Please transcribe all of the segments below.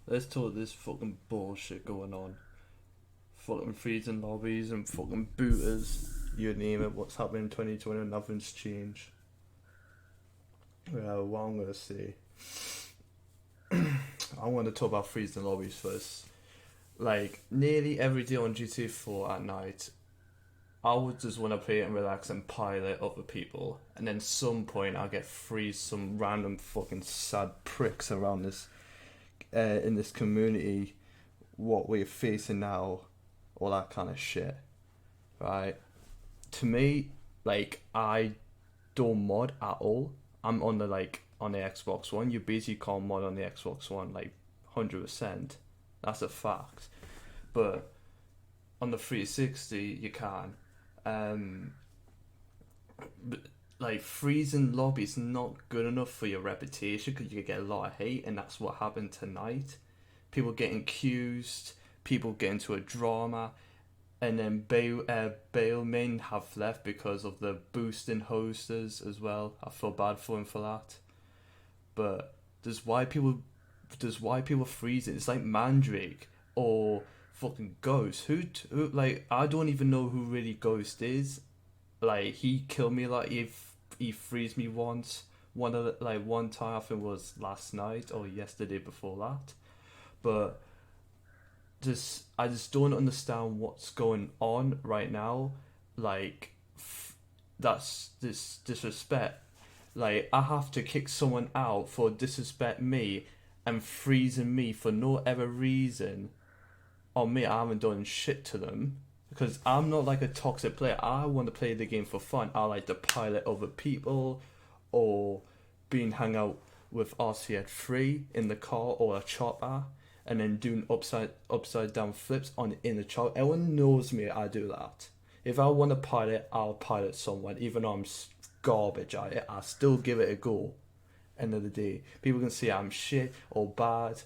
Let's talk this fucking bullshit going on. Fucking freezing lobbies and fucking booters. You name it, what's happening in 2020, nothing's changed. What I'm gonna say. I want to talk about freezing lobbies first. Like, nearly every day on GTA 4 at night, I would just want to play it and relax and pilot other people. And then some point I'll get freeze some random fucking sad pricks around this, in this community, what we're facing now, all that kind of shit, right? To me, like, I don't mod at all. I'm on the Xbox One. You basically can't mod on the Xbox One, like, 100%. That's a fact. But on the 360 you can. Um, but, like, freezing lobbies not good enough for your reputation because you get a lot of hate, and that's what happened tonight. People getting accused, people get into a drama, and then bailmen have left because of the boosting hosters as well. I feel bad for him for that. But there's why people freeze it. It's like Mandrake or fucking Ghost. Who like, I don't even know who really Ghost is. Like, he killed me, like, if he freezed me once. One time, I think it was last night or yesterday before that. But I just don't understand what's going on right now. Like, that's this disrespect. Like, I have to kick someone out for disrespect me and freezing me for no other reason. On me, I haven't done shit to them because I'm not like a toxic player. I want to play the game for fun. I like to pilot other people, or being hang out with RCF3 in the car or a chopper, and then doing upside down flips on in the chopper. Everyone knows me. I do that. If I want to pilot, I'll pilot someone, even though I'm garbage at it. I still give it a go. End of the day, people can say I'm shit or bad.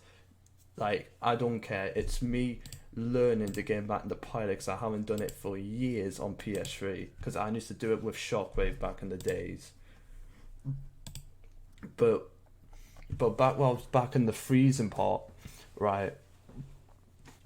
Like, I don't care. It's me learning to get back into pilot because I haven't done it for years on PS3. Because I used to do it with Shockwave back in the days. But back while I was back in the freezing part, right?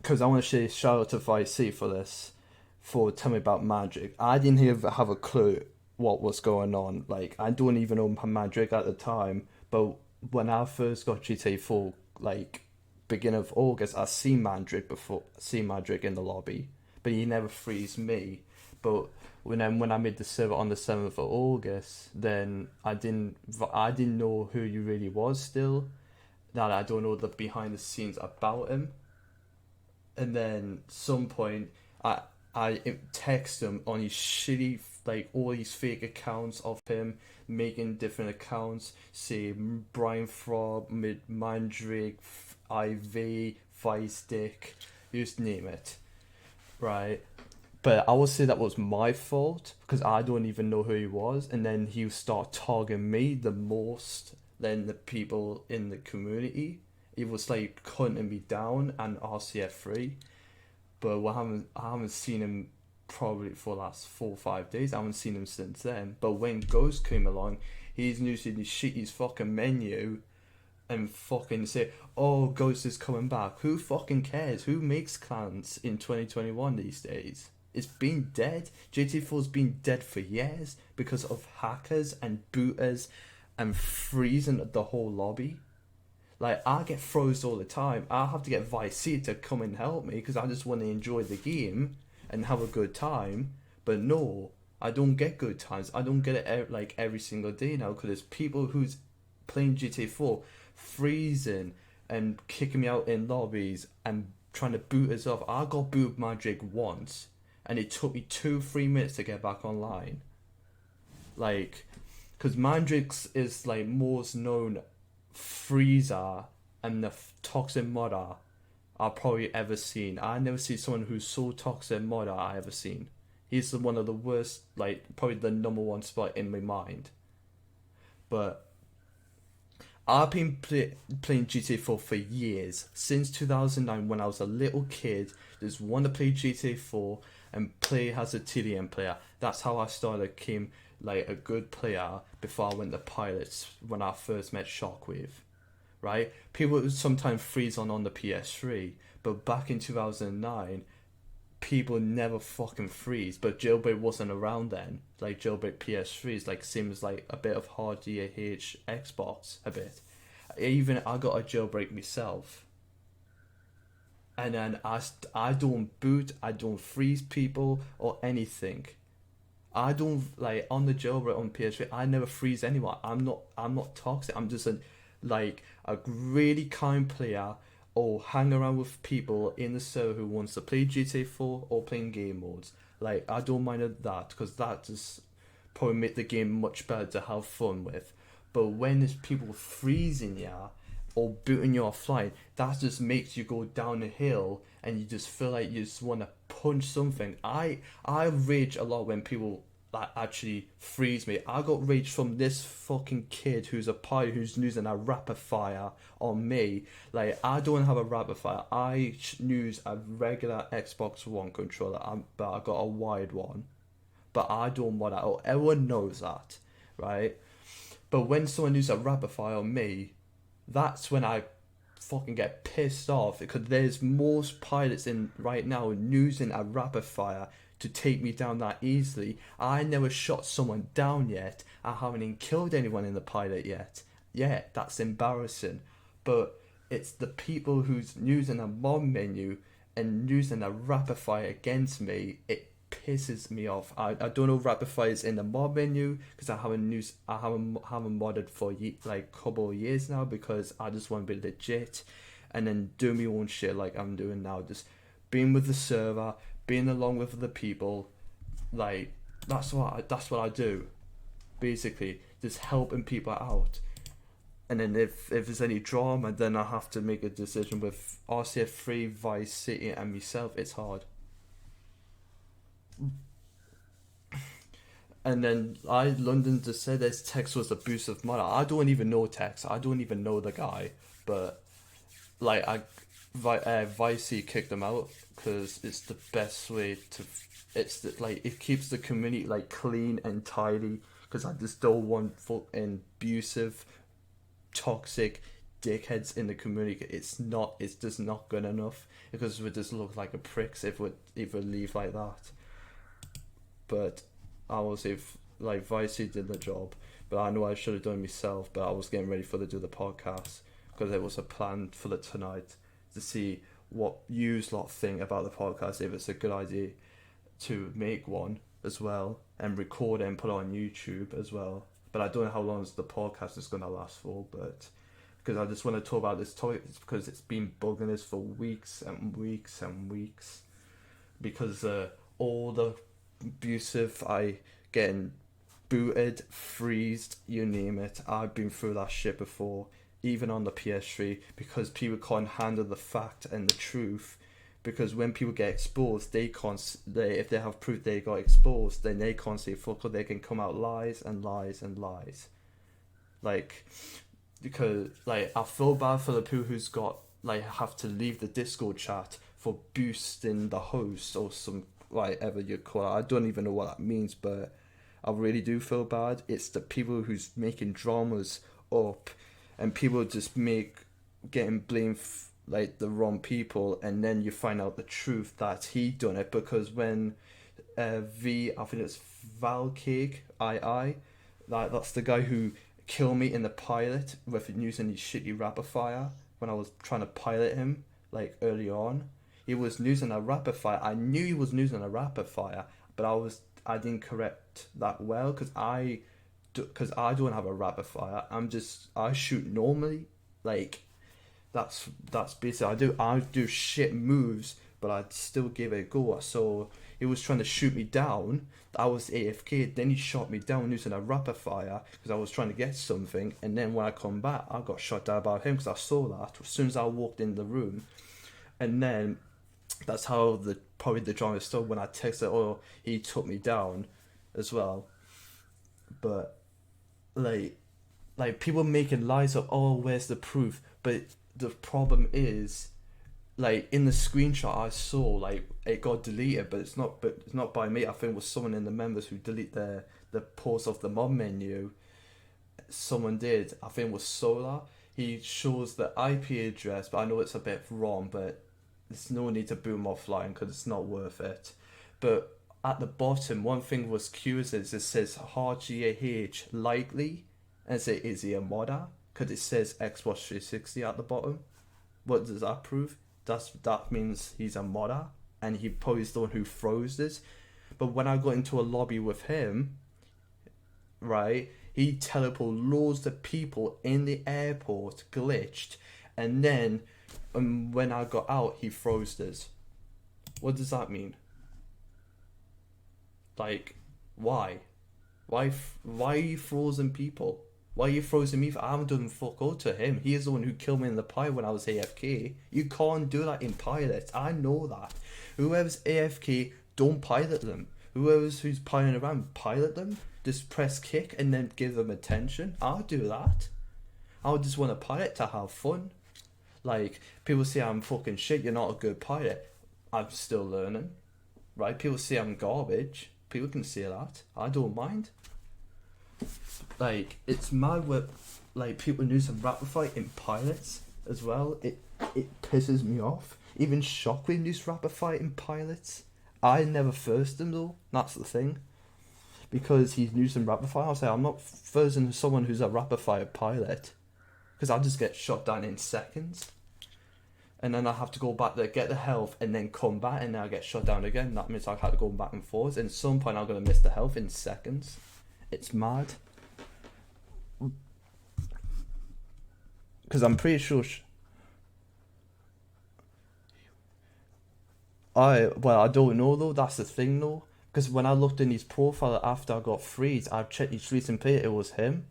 Because I want to say shout out to Vice C for this, for telling me about Magic. I didn't even have a clue what was going on. Like, I don't even know Magic at the time. But when I first got GTA 4, like, beginning of August, I seen Madrid in the lobby, but he never frees me. But when I made the server on the 7th of August, then I didn't know who he really was still. Now I don't know the behind the scenes about him. And then some point, I text him on his shitty, like, all these fake accounts of him making different accounts, say Brian Frob, Mandrake, IV, Vice Dick, you just name it, right? But I would say that was my fault because I don't even know who he was, and then he would start targeting me the most than the people in the community. He was like hunting me down and RCF3, but I haven't seen him probably for the last 4 or 5 days. I haven't seen him since then. But when Ghost came along, he's using his shitty fucking menu and fucking say, "Oh, Ghost is coming back." Who fucking cares? Who makes clans in 2021 these days? It's been dead. GT4's been dead for years because of hackers and booters and freezing the whole lobby. Like, I get froze all the time. I have to get Vice C to come and help me because I just want to enjoy the game and have a good time. But no, I don't get good times. I don't get it like every single day now because there's people who's playing GTA 4 freezing and kicking me out in lobbies and trying to boot us off. I got booted Magic once and it took me 2-3 minutes to get back online. Like, because Mandrix is like most known freezer and the toxic modder I've probably ever seen. I never see someone who's so toxic modder I ever seen. He's one of the worst, like probably the number one spot in my mind. But I've been playing GTA 4 for years, since 2009 when I was a little kid. Just wanted to play GTA 4 and play as a TDM player. That's how I started, came like a good player before I went to pilots when I first met Shockwave. right? People would sometimes freeze on the PS3, but back in 2009, people never fucking freeze. But jailbreak wasn't around then. Like jailbreak PS3s, like seems like a bit of hard DAH Xbox a bit. Even I got a jailbreak myself, and then I don't boot, I don't freeze people or anything. I don't like on the jailbreak on PS3. I never freeze anyone. I'm not toxic. I'm just a really kind player or hang around with people in the server who wants to play GTA 4 or playing game modes. Like I don't mind that because that just probably make the game much better to have fun with. But when there's people freezing you or booting you offline, that just makes you go down a hill and you just feel like you just want to punch something. I rage a lot when people like actually freeze me. I got rage from this fucking kid who's a pirate who's using a rapid fire on me. Like I don't have a rapid fire. I use a regular Xbox One controller, but I got a wired one. But I don't want that. Oh, everyone knows that, right? But when someone uses a rapid fire on me, that's when I fucking get pissed off because there's most pilots in right now using a rapid fire to take me down that easily. I never shot someone down yet. I haven't even killed anyone in the pilot yet. Yeah, that's embarrassing. But it's the people who's using a mod menu and using a rapid fire against me. It pisses me off. I don't know rapid fires in the mod menu because I haven't modded for like couple of years now because I just want to be legit and then do my own shit like I'm doing now, just being with the server, being along with the people. Like that's what I do basically, just helping people out. And then if there's any drama, then I have to make a decision with RCF3, Vice City and myself. It's hard. And then London just said this Tex was abusive mother. I don't even know Tex. I don't even know the guy. But like Vicey kicked him out because it's the best way to. Like it keeps the community like clean and tidy. Because I just don't want fucking abusive, toxic dickheads in the community. It's not. It's just not good enough because we just look like a pricks if we leave like that. But I was if like Vicey did the job, but I know I should have done it myself. But I was getting ready for to do the podcast because it was a plan for the tonight to see what you lot think about the podcast. If it's a good idea to make one as well and record it and put it on YouTube as well. But I don't know how long the podcast is gonna last for. But because I just want to talk about this topic because it's been bugging us for weeks and weeks and weeks because all the abusive, I getting booted, freezed, you name it. I've been through that shit before, even on the PS3, because people can't handle the fact and the truth. Because when people get exposed, they can't. If they have proof they got exposed, then they can't say fuck. Or they can come out lies and lies and lies. Like, because like I feel bad for the people who's got like have to leave the Discord chat for boosting the host or some whatever you call it. I don't even know what that means, but I really do feel bad. It's the people who's making dramas up, and people just getting blamed like the wrong people, and then you find out the truth that he done it because when I think it's Valcake that's the guy who killed me in the pilot with using his shitty rapid fire when I was trying to pilot him like early on. He was using a rapid fire. I knew he was using a rapid fire, but I didn't correct that well because I don't have a rapid fire. I shoot normally. Like that's basically I do shit moves, but I'd still give it a go. So he was trying to shoot me down. I was AFK. Then he shot me down using a rapid fire because I was trying to get something. And then when I come back, I got shot down by him because I saw that as soon as I walked in the room. And then that's how probably the drama started when I texted, oh, he took me down as well. But like people making lies of, oh, where's the proof? But the problem is, like in the screenshot I saw, like it got deleted, but it's not by me. I think it was someone in the members who delete the post of the mod menu. Someone did. I think it was Solar. he shows the IP address, but I know it's a bit wrong, but there's no need to boom offline because it's not worth it. But at the bottom, one thing was curious is it says RGAH likely, and it says, is he a modder? Because it says Xbox 360 at the bottom. What does that prove? That means he's a modder, and he probably is the one who throws this. But when I got into a lobby with him, right, he teleported loads of people in the airport, glitched, and then when I got out, he froze this. What does that mean? Like, why? Why are you frozen people? Why are you frozen me? I haven't done fuck all to him. He is the one who killed me in the pilot when I was AFK. You can't do that in pilots. I know that. Whoever's AFK, don't pilot them. Who's piloting around, pilot them. Just press kick and then give them attention. I'll do that. I would just want to pilot to have fun. Like, people say I'm fucking shit, you're not a good pilot. I'm still learning. Right? People say I'm garbage. People can say that. I don't mind. Like, it's mad with, like, people do some rapid in pilots as well. It pisses me off. Even Shockwave does rapid in pilots. I never first him though. That's the thing. Because he's using rapid fire, I'll say I'm not firsting someone who's a rapid fire pilot. Because I'll just get shot down in seconds. And then I have to go back there, get the health, and then come back, and then I get shot down again. That means I have to go back and forth. And at some point I'm going to miss the health in seconds. It's mad. Because I'm pretty sure... I don't know though, that's the thing though. Because when I looked in his profile after I got freed, I checked his recent play, it was him.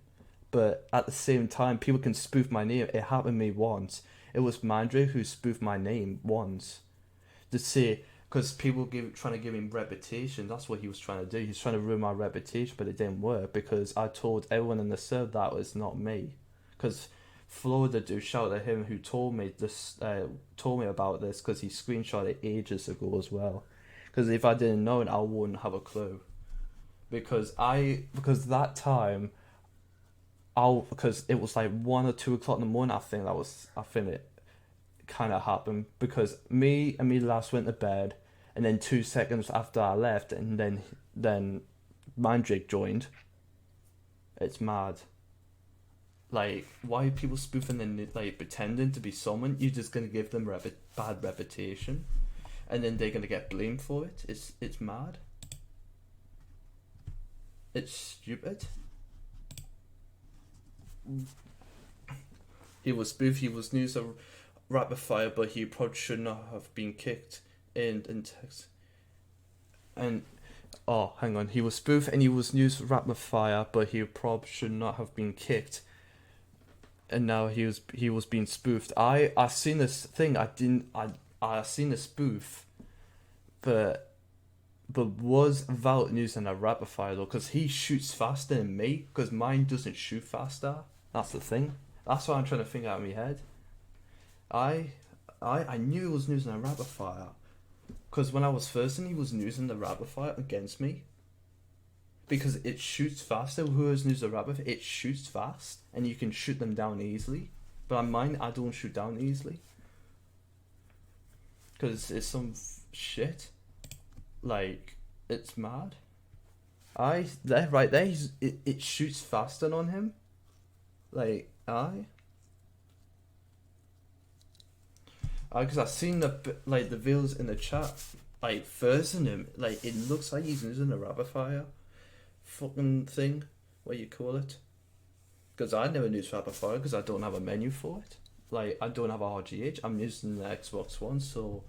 But at the same time, people can spoof my name. It happened to me once. It was Mandre who spoofed my name once. To say, because people trying to give him reputation, that's what he was trying to do. He was trying to ruin my reputation, but it didn't work because I told everyone in the server that was not me. Because Florida do shout at him who told me about this because he screenshot it ages ago as well. Because if I didn't know it, I wouldn't have a clue. Because that time, because it was like 1 or 2 o'clock in the morning. I think it kind of happened because me and me last went to bed, and then 2 seconds after I left, and then Mandrake joined. It's mad. Like, why are people spoofing and like pretending to be someone? You're just gonna give them bad reputation, and then they're gonna get blamed for it. It's mad. It's stupid. He was spoofed. He was news of rapid fire, but he probably should not have been kicked in text. And oh, hang on. He was spoofed and he was news of rapid fire, but he probably should not have been kicked. And now he was being spoofed. I seen this thing. I seen a spoof, but was Vault using a rapid fire though? Because he shoots faster than me. Because mine doesn't shoot faster. That's the thing. That's what I'm trying to think out of my head. I knew he was using a rapid fire. Because when I was first in, he was using the rapid fire against me. Because it shoots faster. Whoever's using the rapid fire, it shoots fast. And you can shoot them down easily. But on mine, I don't shoot down easily. Because it's some shit. Like, it's mad. Right there, it shoots faster on him. Like, because I've seen the videos in the chat, like, first in him, like, it looks like he's using a rapid fire fucking thing, what you call it. Because I never use rapid fire because I don't have a menu for it. Like, I don't have a RGH, I'm using the Xbox One, so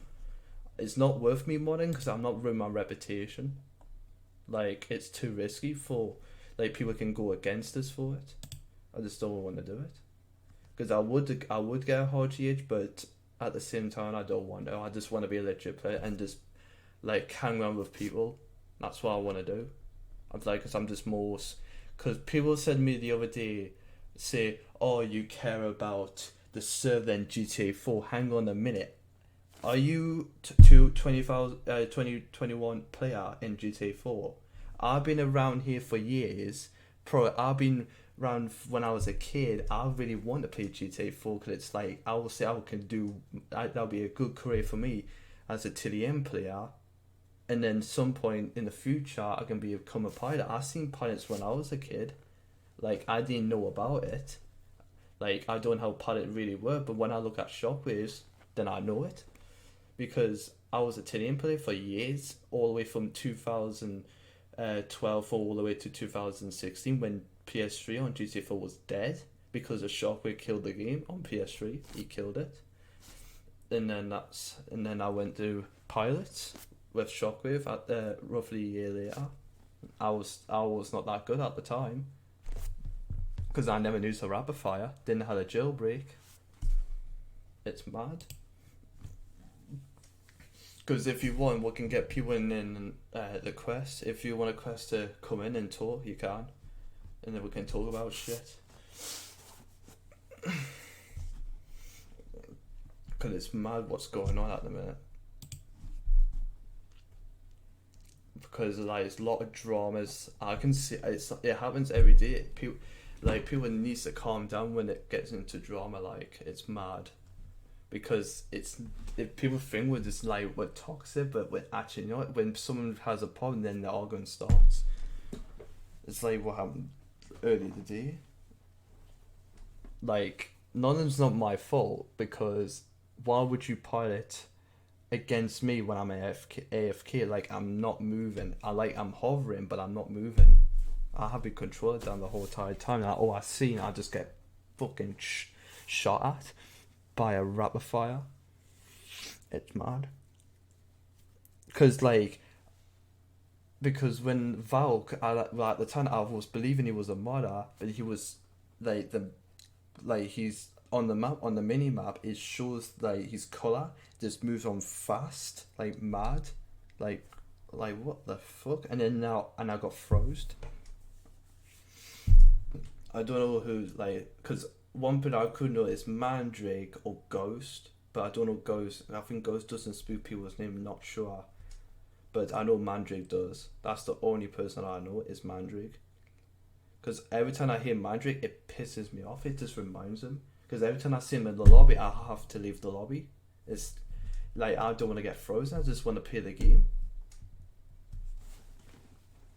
it's not worth me modding because I'm not ruining my reputation. Like, it's too risky for, like, people can go against us for it. I just don't want to do it. Because I would get a RGH, but at the same time, I don't want to. I just want to be a legit player and just, like, hang around with people. That's what I want to do. I'm like, because I'm just most... Because people said to me the other day, say, oh, you care about the server in GTA 4. Hang on a minute. Are you 2021 player in GTA 4? I've been around here for years. I've been around when I was a kid, I really want to play GTA 4 because it's like I will say I can do that'll be a good career for me as a TDM player, and then some point in the future I can become a pilot. I seen pilots when I was a kid, like I didn't know about it, like I don't know how pilot really work, but when I look at shockwaves, then I know it, because I was a TDM player for years, all the way from 2012 all the way to 2016 when PS3 on GTA 4 was dead because the Shockwave killed the game on PS3. He killed it, and then I went to pilots with Shockwave at roughly a year later. I was not that good at the time because I never used a rapid fire, didn't have a jailbreak. It's mad. Because if you want, we can get people in the quest. If you want a quest to come in and talk, you can. And then we can talk about shit. Because it's mad what's going on at the minute. Because like it's a lot of dramas. I can see it happens every day. People needs to calm down when it gets into drama. Like it's mad. Because if people think we're just like we're toxic, but we're actually not. When someone has a problem, then the arguing starts. It's like what happened earlier today. Like none of them's not my fault, because why would you pilot against me when I'm AFK? Like I'm not moving. I'm hovering, but I'm not moving. I have been controlled down the whole entire time. Like, I just get fucking shot at by a rapid fire. It's mad. Because when Valk at the time I was believing he was a modder, but he was he's on the map, on the mini map, it shows like his color just moves on fast, like mad, like what the fuck? And then now I got froze. I don't know who, because one thing I could know is Mandrake or Ghost, but I don't know Ghost. I think Ghost doesn't speak people's name, not sure. But I know Mandrake does. That's the only person I know is Mandrake. Because every time I hear Mandrake, it pisses me off. It just reminds him. Because every time I see him in the lobby, I have to leave the lobby. It's like I don't want to get frozen. I just want to play the game.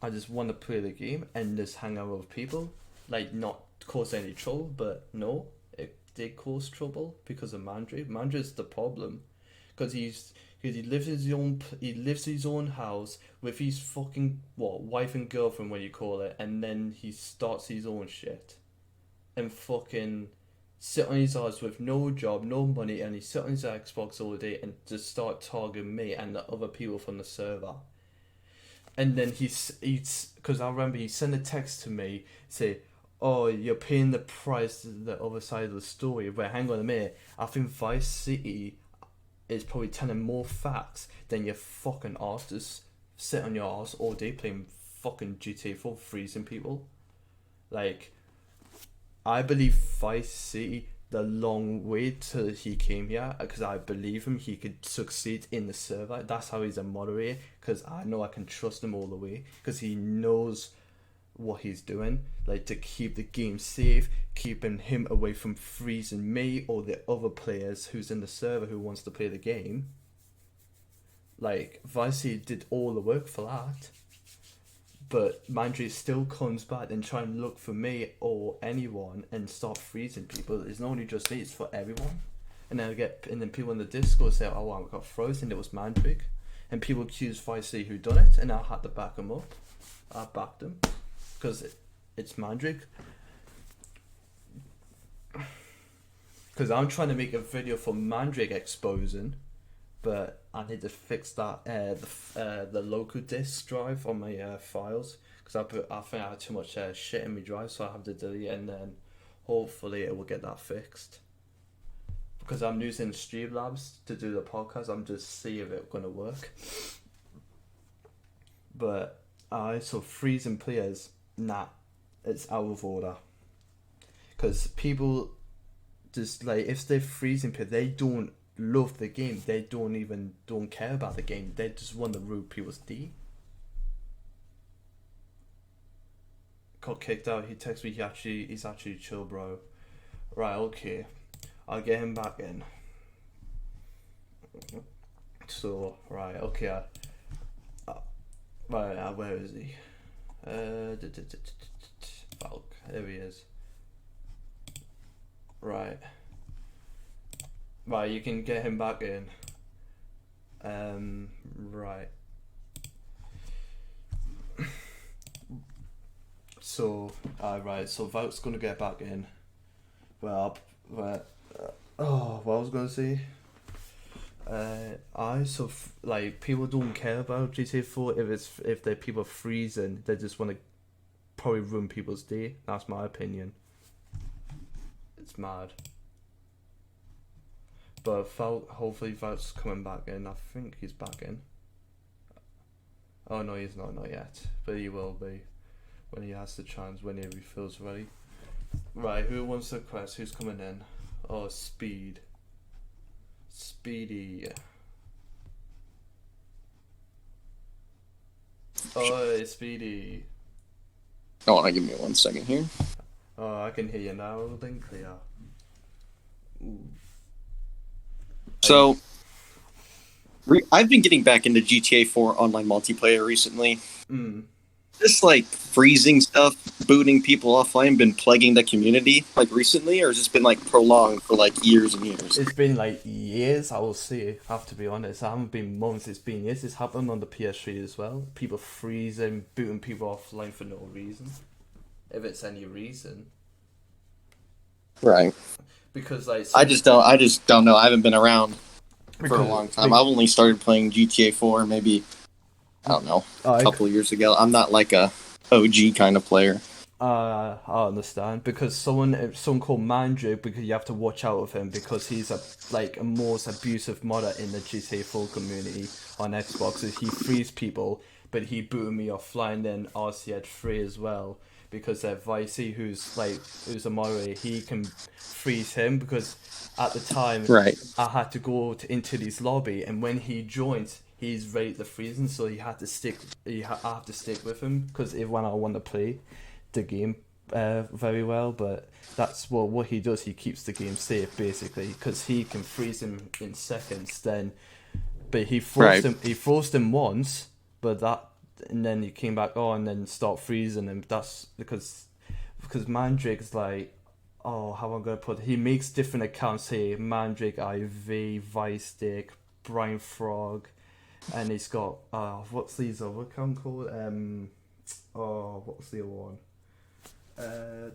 I just want to play the game and just hang out with people. Like, not cause any trouble, but no, it did cause trouble because of Mandrake. Mandrake's the problem. Because he lives in his own house with his fucking wife and girlfriend, what you call it, and then he starts his own shit, and fucking sit on his ass with no job, no money, and he sit on his Xbox all day and just start targeting me and the other people from the server. And then he's because I remember he sent a text to me say, "Oh, you're paying the price." The other side of the story. But hang on a minute, I think Vice City is probably telling more facts than your fucking arse. Just sit on your arse all day playing fucking GTA 4, freezing people. Like, I believe Vice City the long way till he came here, because I believe him, he could succeed in the server. That's how he's a moderator, because I know I can trust him all the way, because he knows what he's doing, like to keep the game safe, keeping him away from freezing me or the other players who's in the server who wants to play the game. Like, Vice City did all the work for that, but Mandrake still comes back and try and look for me or anyone and start freezing people. It's not only just me, it's for everyone. And then people in the Discord say, "Oh, I got frozen, it was Mandrake," and people accuse Vice City who done it, and I had to back them up. I backed them because it's Mandrake. Because I'm trying to make a video for Mandrake exposing, but I need to fix that the local disk drive on my files, because I think I had too much shit in my drive, so I have to delete it, and then hopefully it will get that fixed. Because I'm using Streamlabs to do the podcast, I'm just seeing if it's gonna work. But so freezing players, nah, it's out of order. Because people just if they're freezing players, they don't love the game. They don't care about the game. They just want to root people's D. got kicked out. He texted me. He's actually chill, bro. Right, okay. I'll get him back in. So right, okay. Right, where is he? Falk. There he is. Right. Right, you can get him back in. Right. So, right. So Valk's gonna get back in. Well, what I was gonna say. Like people don't care about GTA 4 if the people freezing. They just want to probably ruin people's day. That's my opinion. It's mad. But hopefully Valk's coming back in. I think he's back in. Oh no, he's not yet. But he will be when he has the chance, whenever he feels ready. Right, who wants the quest? Who's coming in? Oh, Speedy. Oh, Speedy. Oh, give me 1 second here. Oh, I can hear you now, loud and clear. Ooh. So, I've been getting back into GTA 4 online multiplayer recently. This like freezing stuff, booting people offline, been plaguing the community like recently, or has this been like prolonged for like years and years? It's been like years, I will say. I have to be honest. It haven't been months. It's been years. It's happened on the PS3 as well. People freezing, booting people offline for no reason, if it's any reason. Right. Because like I just don't know. I haven't been around for a long time. I've only started playing GTA 4 maybe, I don't know, a couple years ago. I'm not like a OG kind of player. I understand, because someone called Mandrake, because you have to watch out of him because he's a most abusive modder in the GTA 4 community on Xbox. He frees people, but he booted me offline. Then RC 3 as well, because Vicey, who's a moderator, he can freeze him because at the time I had to go into this lobby, and when he joins, he's rated the freezing, so I have to stick with him because when I want to play the game very well. But that's what he does. He keeps the game safe basically because he can freeze him in seconds. But he froze him once, and then he came back on and then stopped freezing him. That's because Mandrake's like, oh, how am I gonna put it? He makes different accounts here: Mandrake IV, Vice Stick, Brian Frog, and he's got what's these other account called? What's the other one? I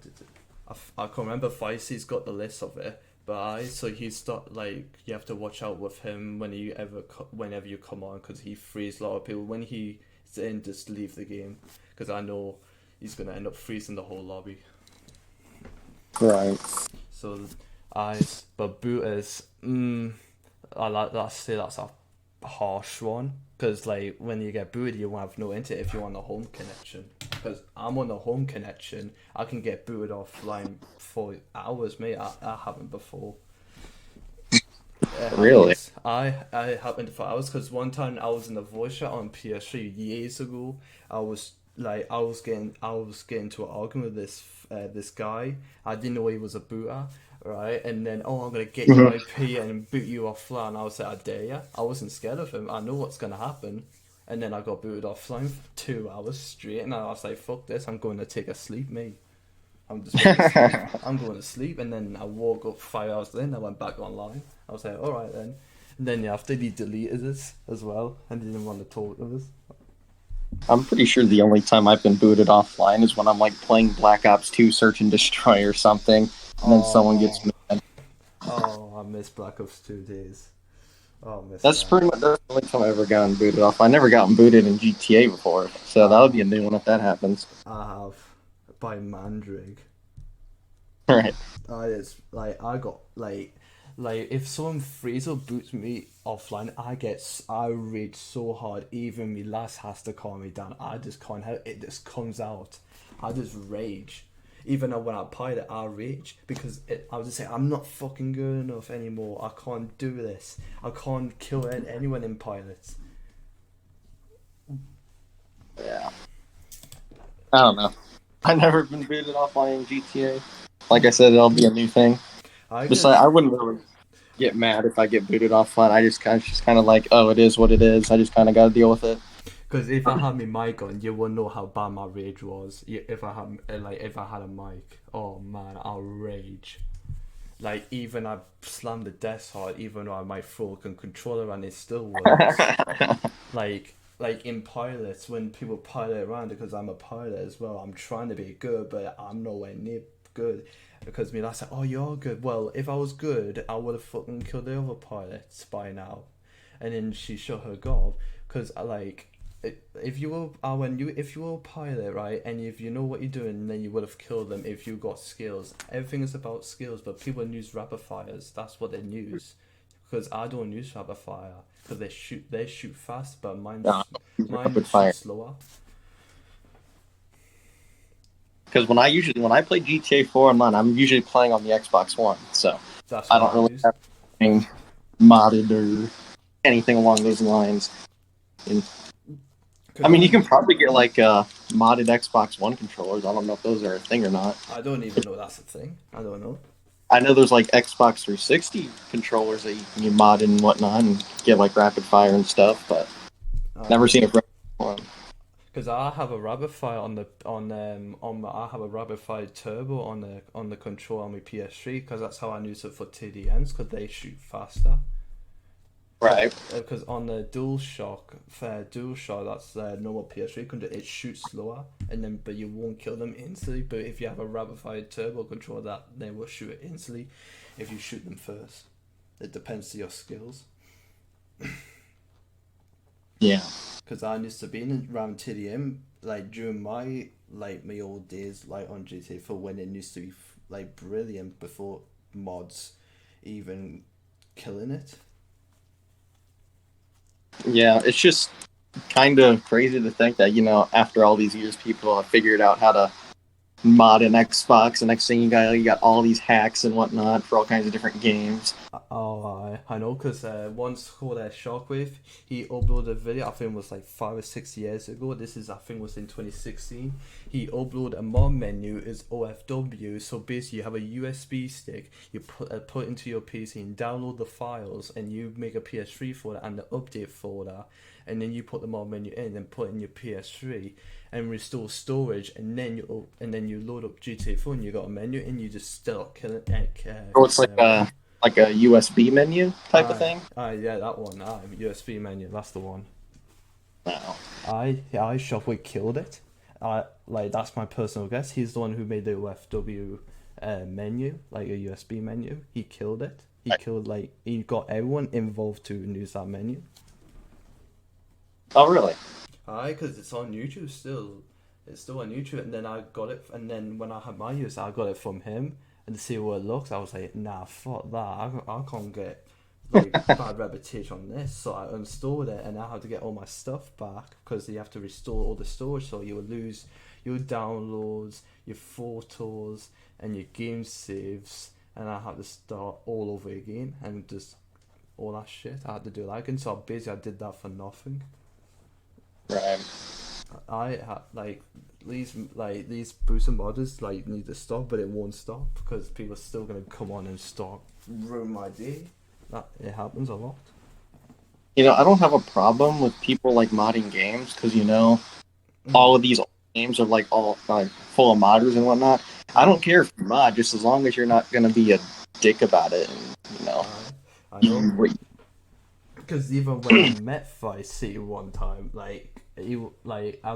can't remember. Vicey's got the list of it, but so he's you have to watch out with him whenever you come on, because he frees a lot of people. When he's in, just leave the game, because I know he's gonna end up freezing the whole lobby. Right. So, but boot is that's a harsh one, because like when you get booted, you won't have no internet if you're on the home connection. Because I'm on the home connection, I can get booted offline for hours, mate. I haven't before. Really? I happened for hours, because one time I was in the voice chat on PS3 years ago. I was getting into an argument with this guy. I didn't know he was a booter, right? And then, I'm gonna get your IP and boot you offline. I was like, I dare ya. I wasn't scared of him. I know what's gonna happen. And then I got booted offline for 2 hours straight, and I was like, fuck this, I'm going to take a sleep, mate. I'm going to sleep. And then I woke up 5 hours later and I went back online. I was like, alright then. And then after he deleted us as well and didn't want to talk to us. I'm pretty sure the only time I've been booted offline is when I'm like playing Black Ops 2 Search and Destroy or something, and then someone gets mad. Oh, I miss Black Ops 2 days. Oh, that's pretty much the only time I've ever gotten booted off. I never gotten booted in GTA before, so that would be a new one if that happens. I have, by Mandrake. Right. It's like I got like if someone freezes or boots me offline, I rage so hard. Even me last has to calm me down. I just can't help it. Just comes out. I just rage. Even when I pilot, I rage because I was just saying, I'm not fucking good enough anymore. I can't do this. I can't kill anyone in pilots. Yeah. I don't know. I've never been booted offline in GTA. Like I said, it'll be a new thing. I Besides, guess I wouldn't really get mad if I get booted offline. I just kind of like, oh, it is what it is. I just kind of got to deal with it. because if I had my mic on, you would know how bad my rage was. If I had if I had a mic, oh man, I'll rage. Like even I slammed the desk hard, even though I might throw a controller and it still works. Like in pilots, when people pilot around, because I'm a pilot as well, I'm trying to be good, but I'm nowhere near good. Because me, I said, "Oh, you're good." Well, if I was good, I would have fucking killed the other pilots by now. And then she shut her gob because if you were if you were a pilot, right, and if you know what you're doing, then you would have killed them if you got skills. Everything is about skills, but people use rapid fires. That's what they use. Because I don't use rapid fire because they shoot fast, but No, mine rapid shoots fire. slower. Because when I play GTA 4 online, I'm usually playing on the Xbox One, so That's I what don't I really use. have anything modded or anything along those lines. And, I Because mean, you I can probably get like modded Xbox One controllers. I don't know if those are a thing or not. I don't even know that's a thing. I don't know. I know there's like Xbox 360 controllers that you can mod and whatnot and get like rapid fire and stuff, but never I seen a one. Because I have a rabbit fire I have a rabbit fire turbo on the control on my PS3 because that's how I use it for TDMs because they shoot faster. Right. Because on the DualShock, that's the normal PS3 controller, it shoots slower, and then but you won't kill them instantly. But if you have a rabbit fire turbo controller, that they will shoot it instantly if you shoot them first. It depends on your skills. Yeah. Because I used to be in around TDM like during my old days like on GTA for when it used to be like brilliant before mods even killing it. Yeah, it's just kind of crazy to think that, after all these years, people have figured out how to mod an Xbox. The next thing you got all these hacks and whatnot for all kinds of different games. Oh, I know, because once called Shockwave, he uploaded a video. I think it was like 5 or 6 years ago. This is I think was in 2016. He uploaded a mod menu is OFW. So basically, you have a USB stick. You put into your PC and download the files, and you make a PS3 folder and the update folder, and then you put the mod menu in and put in your PS3 and restore storage, and then you load up GTA 4 and you got a menu and you just start killing So it's killing everyone. like a USB menu type of Aye, thing. yeah, that one. USB menu. That's the one. No. Shockwave killed it. That's my personal guess. He's the one who made the OFW menu, like a USB menu. He killed it. He got everyone involved to use that menu. Oh, really? Aye, because it's on YouTube still. It's still on YouTube, and then I got it, and then when I had my use, I got it from him, and to see how it looks, I was like, nah, fuck that. I can't get like bad reputation on this, so I uninstalled it, and I had to get all my stuff back because you have to restore all the storage, so you will lose your downloads, your photos, and your game saves, and I had to start all over again, and just all that shit I had to do like, and so basically I did that for nothing. Right. These booster modders need to stop, but it won't stop because people are still gonna come on and start ruin my day. That it happens a lot. I don't have a problem with people like modding games because Mm. all of these games are like all like full of modders and whatnot. I don't care if you mod, just as long as you're not gonna be a dick about it, and I know. you, Because even when I met Vice City one time, I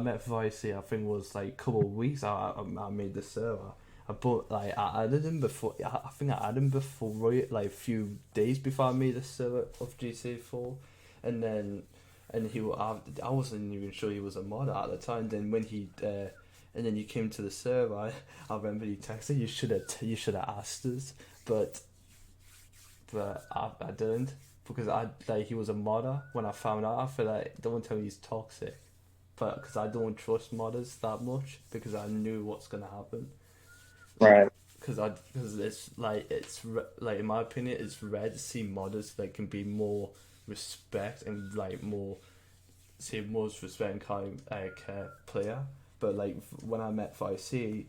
met Vice City, I think it was like a couple of weeks. I made the server. I added him before. I think I added him before, right, like a few days before I made the server of GTA 4, and then I wasn't even sure he was a modder at the time. Then when and then you came to the server, I remember he texted you should have asked us, but I didn't because he was a modder when I found out. I feel like don't tell me he's toxic, but because I don't trust modders that much because I knew what's gonna happen. right? Because like in my opinion, it's rare to see modders that can be more respect and like more say most respect and kind player. But like when I met 5C,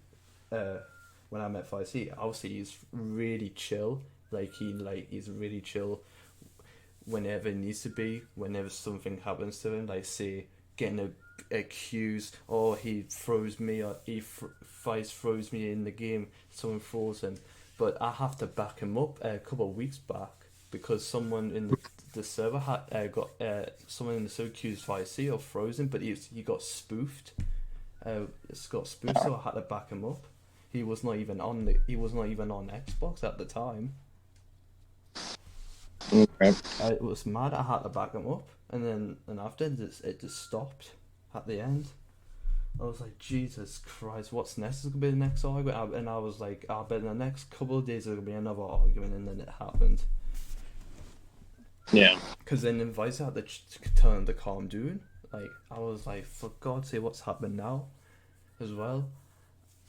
obviously he's really chill. He's really chill whenever it needs to be. Whenever something happens to him, like say getting accused, or he throws me, or Vice throws me in the game, someone throws him. But I have to back him up a couple of weeks back because someone in the server had got someone in the server accused 5C of frozen, but he got spoofed. It's got spoofed, so I had to back him up. He was not even on Xbox at the time. Okay. It was mad. I had to back him up, and after it just stopped at the end. I was like, Jesus Christ, what's next? Is gonna be the next argument? And I was like, I bet in the next couple of days there's gonna be another argument, and then it happened. Yeah. Because then Vice had to turn the calm down. Like I was like, for God's sake, what's happened now, as well.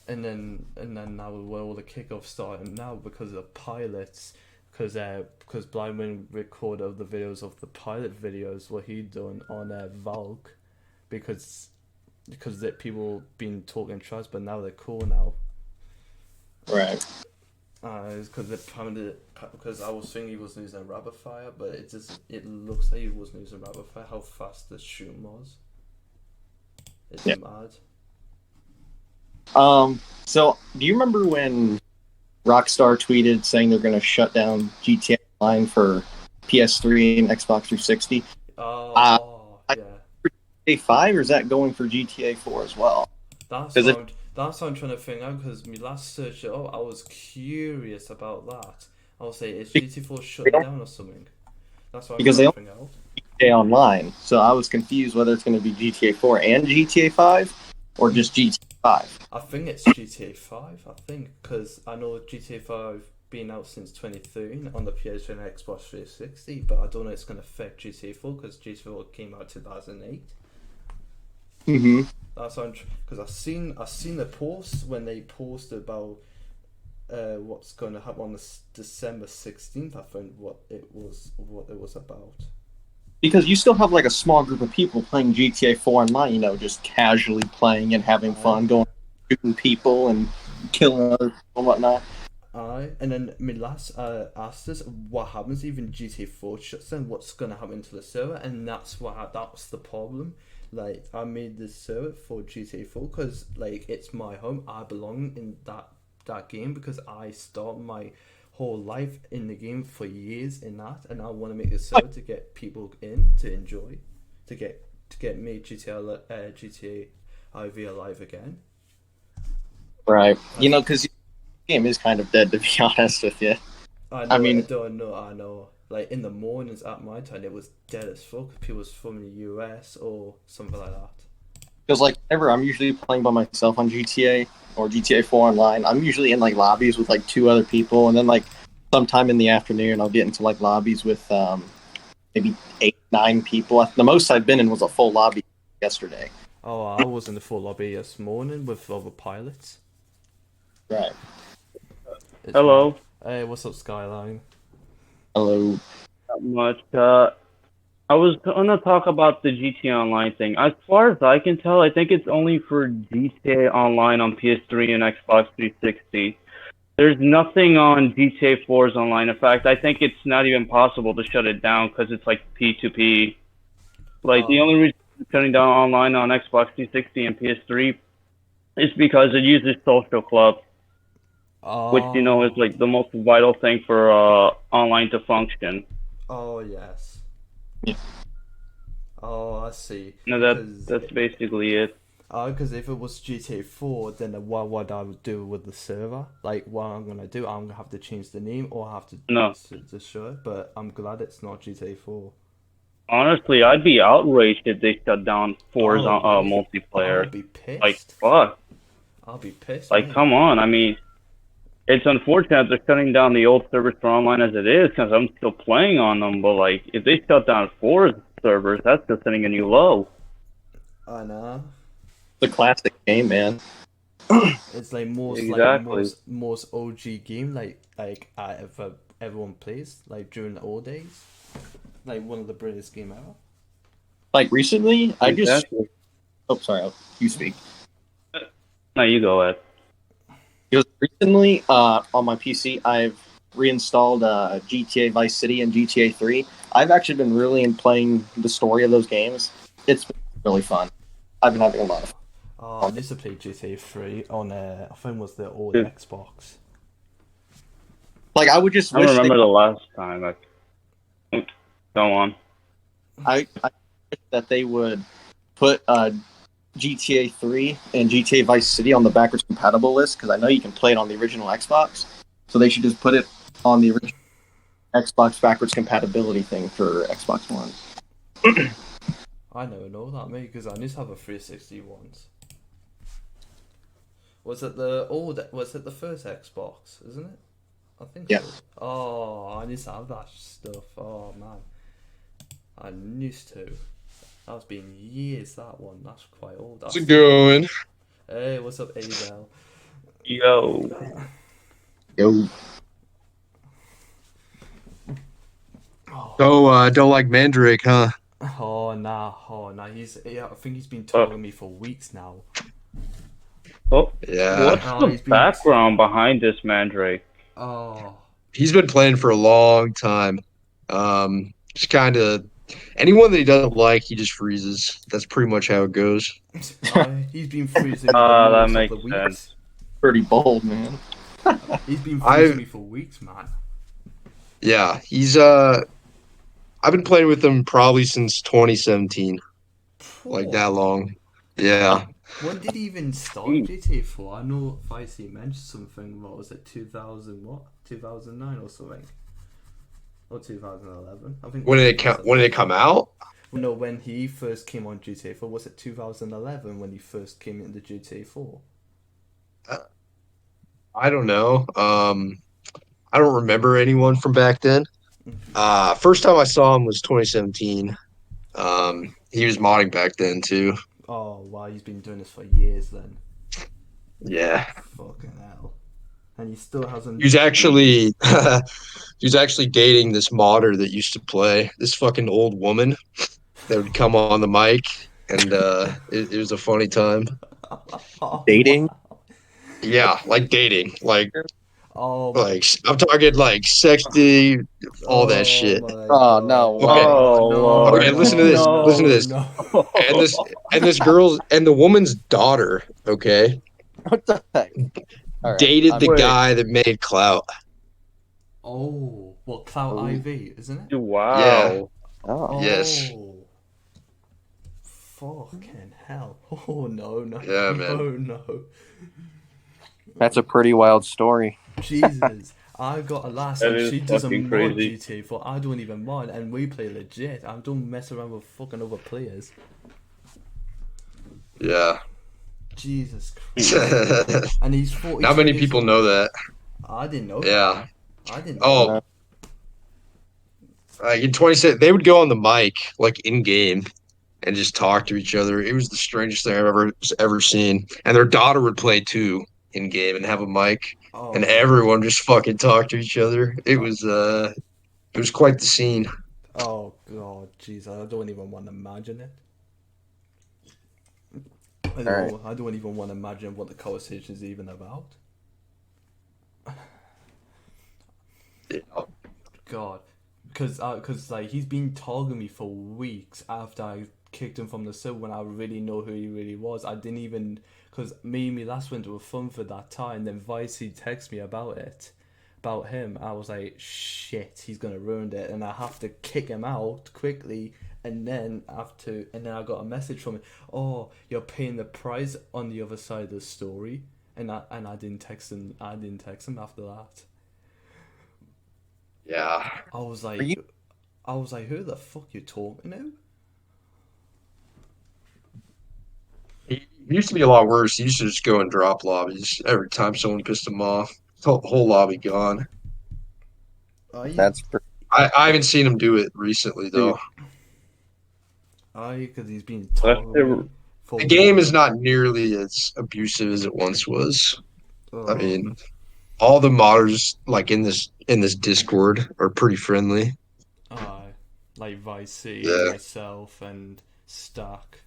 And then now where all the kickoffs starting now because of the pilots, because Blindman recorded the videos of the pilot videos what he done on Valk, because that people been talking trash, but now they're cool now. Right. It's because I was thinking he was losing rapid fire, but it looks like he was losing rapid fire. How fast the shoot was. It's mad. So do you remember when Rockstar tweeted saying they're going to shut down GTA Online for PS3 and Xbox 360? Yeah. GTA 5, or is that going for GTA 4 as well? That's what I'm trying to figure out, because my last search, I was curious about that. I was saying, is GTA 4 shut down or something? That's what I'm trying to figure out. GTA Online, so I was confused whether it's going to be GTA 4 and GTA 5, or just GTA 5. I think it's GTA 5, because I know GTA 5 been out since 2013 on the PS3 and Xbox 360, but I don't know if it's going to affect GTA 4, because GTA 4 came out 2008. Mm-hmm. That's because I seen the post when they posted about what's going to happen on the December 16th. I think what it was about. Because you still have like a small group of people playing GTA 4 online, just casually playing and having fun, going shooting people and killing other people and whatnot. And then my last asked us what happens even GTA 4 shuts down. What's going to happen to the server? And that's the problem. Like, I made this server for GTA 4 because, like, it's my home. I belong in that game because I start my whole life in the game for years in that, and I want to make a server to get people in to enjoy, to get me GTA IV alive again. Right. Because the game is kind of dead, to be honest with you. I know. Like, in the mornings at my time, it was dead as fuck. People was from the US or something like that. Because, like, whenever I'm usually playing by myself on GTA or GTA 4 online, I'm usually in, like, lobbies with, like, 2 other people. And then, like, sometime in the afternoon, I'll get into, like, lobbies with maybe 8, 9 people. The most I've been in was a full lobby yesterday. Oh, I was in the full lobby this morning with other pilots. Right. Hello. Hey, what's up, Skyline? Hello. Not much. I was going to talk about the GTA Online thing. As far as I can tell, I think it's only for GTA Online on PS3 and Xbox 360. There's nothing on GTA 4's online. In fact, I think it's not even possible to shut it down because it's like P2P. Like, the only reason it's shutting down online on Xbox 360 and PS3 is because it uses Social Club, which, is like the most vital thing for online to function. Oh, yes. Yeah. Oh, I see. No, that's basically it. Because if it was GTA 4, then what would I do with the server? Like, what I'm going to do, I'm going to have to change the name or have to destroy it, but I'm glad it's not GTA 4. Honestly, I'd be outraged if they shut down 4's multiplayer. I'll be pissed. Like, fuck. I'll be pissed. Like, come on. I mean, it's unfortunate they're shutting down the old servers for online as it is, because I'm still playing on them, but, like, if they shut down 4's servers, that's just setting a new low. I know. The classic game, man. It's like most OG game like everyone plays like during the old days. Like one of the greatest game ever. Like recently, I just. Oh, sorry. You speak. No, you go ahead. Because recently, on my PC, I've reinstalled GTA Vice City and GTA 3. I've actually been really playing the story of those games. It's been really fun. I've been having a lot of fun. Oh, I used to play GTA 3 on, I think it was the old Dude, Xbox. Like, I would just I don't wish remember the last time. Go on. I wish that they would put GTA 3 and GTA Vice City on the backwards compatible list because I know you can play it on the original Xbox. So they should just put it on the original Xbox backwards compatibility thing for Xbox One. I never know that, mate, because I used to have a 360 once. Was it the first Xbox, isn't it? I think Yeah. so. Oh, I used to have that stuff. Oh, man. I used to. That's been years, that one. That's quite old. How's it going? Hey, what's up, Abel? Yo. Yo. Don't like Mandrake, huh? Oh, nah. I think he's been talking to me for weeks now. Oh, Yeah. what's Oh, the he's been. background behind this Mandrake? Oh. He's been playing for a long time. Just kind of anyone that he doesn't like, he just freezes. That's pretty much how it goes. He's been freezing me the That most of makes the weeks. sense. Pretty bold, man. He's been freezing me for weeks, man. Yeah, he's I've been playing with him probably since 2017, like that long. Yeah. When did he even start Jeez. GTA 4? I know Vicey mentioned something, what was it, 2000 what? 2009 or something? Or 2011? I think When did it come out? No, when he first came on GTA 4, was it 2011 when he first came into GTA 4? I don't know. I don't remember anyone from back then. First time I saw him was 2017. He was modding back then too. Oh, wow, he's been doing this for years then. Yeah. Fucking hell. And he still hasn't. He was actually he was actually dating this modder that used to play, this fucking old woman that would come on the mic, and it was a funny time. Oh, Dating? wow. Yeah, like dating. Oh, Like I'm talking like sexy, all that oh shit. my Oh, god. no way. Okay. Oh, No, Okay, Lord. listen to this. no, Listen to this. no. And this girl's and the woman's daughter, okay, What the heck? All right. dated the Wait. guy that made Clout. Oh, what, Clout Oh. IV, isn't it? Wow. Oh. Yes. Oh. Fucking hell. Oh, no, no. Yeah, man. No, no. That's a pretty wild story. Jesus. I got a lass That and is she doesn't fucking mod crazy. GTA 4. I don't even mod, and we play legit. I don't mess around with fucking other players. Yeah. Jesus Christ. And he's 42 Not many years people old. know that. I didn't know that. Yeah. I didn't know Oh, that. like in 20 they would go on the mic like in game and just talk to each other. It was the strangest thing I've ever seen. And their daughter would play too in game and have a mic, and Oh, everyone just fucking talked to each other. It was quite the scene. oh God, jeez, I don't even want to imagine it. I don't even want to imagine what the conversation is even about. Yeah. God, cause like he's been talking to me for weeks after I kicked him from the server when I really know who he really was. I didn't even, cause me and me last went to a fun for that time. Then Vicey texted me about it, about him. I was like, shit, he's gonna ruin it, and I have to kick him out quickly. And then I got a message from him. Oh, you're paying the price on the other side of the story, and I didn't text him. I didn't text him after that. Yeah. I was like, who the fuck you talking to? He used to be a lot worse. He used to just go and drop lobbies every time someone pissed him off. Whole lobby gone. That's pretty. I haven't seen him do it recently though. Because he's been That's talking for The game is weeks. not nearly as abusive as it once was. I Oh, mean, all the modders like in this Discord are pretty friendly. like Vicey, Yeah. myself, and Stack.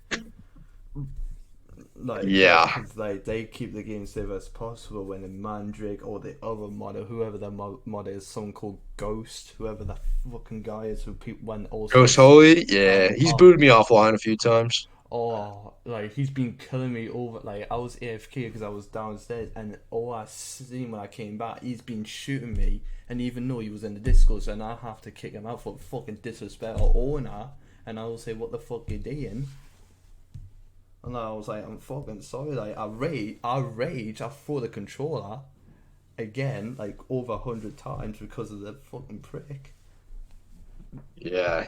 Yeah. Because they keep the game safe as possible when the Mandrake or the other modder, whoever the modder is, someone called Ghost, whoever that fucking guy is, who people when also Ghost Holy, yeah, oh he's oh booted me offline a few times. oh he's been killing me over. Like, I was AFK because I was downstairs, and all I seen when I came back, he's been shooting me, and even though he was in the Discord, and I have to kick him out for fucking disrespect or owner, and I will say, what the fuck you doing? And I was like, I'm fucking sorry. Like, I rage. I throw the controller again, like over 100 times because of the fucking prick. Yeah.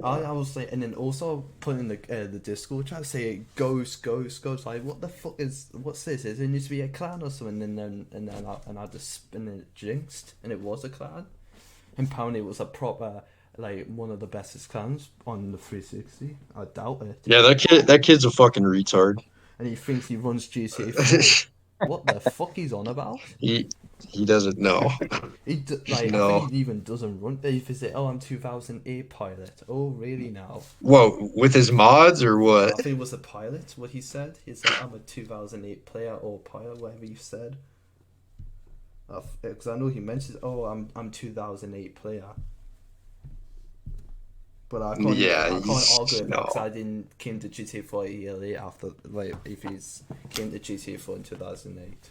I was like, and then also put in the Discord chat, say ghost. Like, what the fuck what's this? Is it needs to be a clan or something? I just and then it jinxed, and it was a clan. And apparently it was a proper, like, one of the bestest clans on the 360. I doubt it. Yeah, that kid's a fucking retard. And he thinks he runs GTA 4. What the fuck he's on about? he he doesn't know. I think No. he even doesn't run. If he say, "Oh, I'm 2008 pilot." Oh, really now? Whoa, with his mods or what? I think it was a pilot. What he said. He said, "I'm a 2008 player or pilot," whatever you said. Because I know he mentions, "Oh, I'm 2008 player." But I Yeah, can't argue with that no. because I didn't came to GTA 4 a year later after, like, if he's came to GTA 4 in 2008.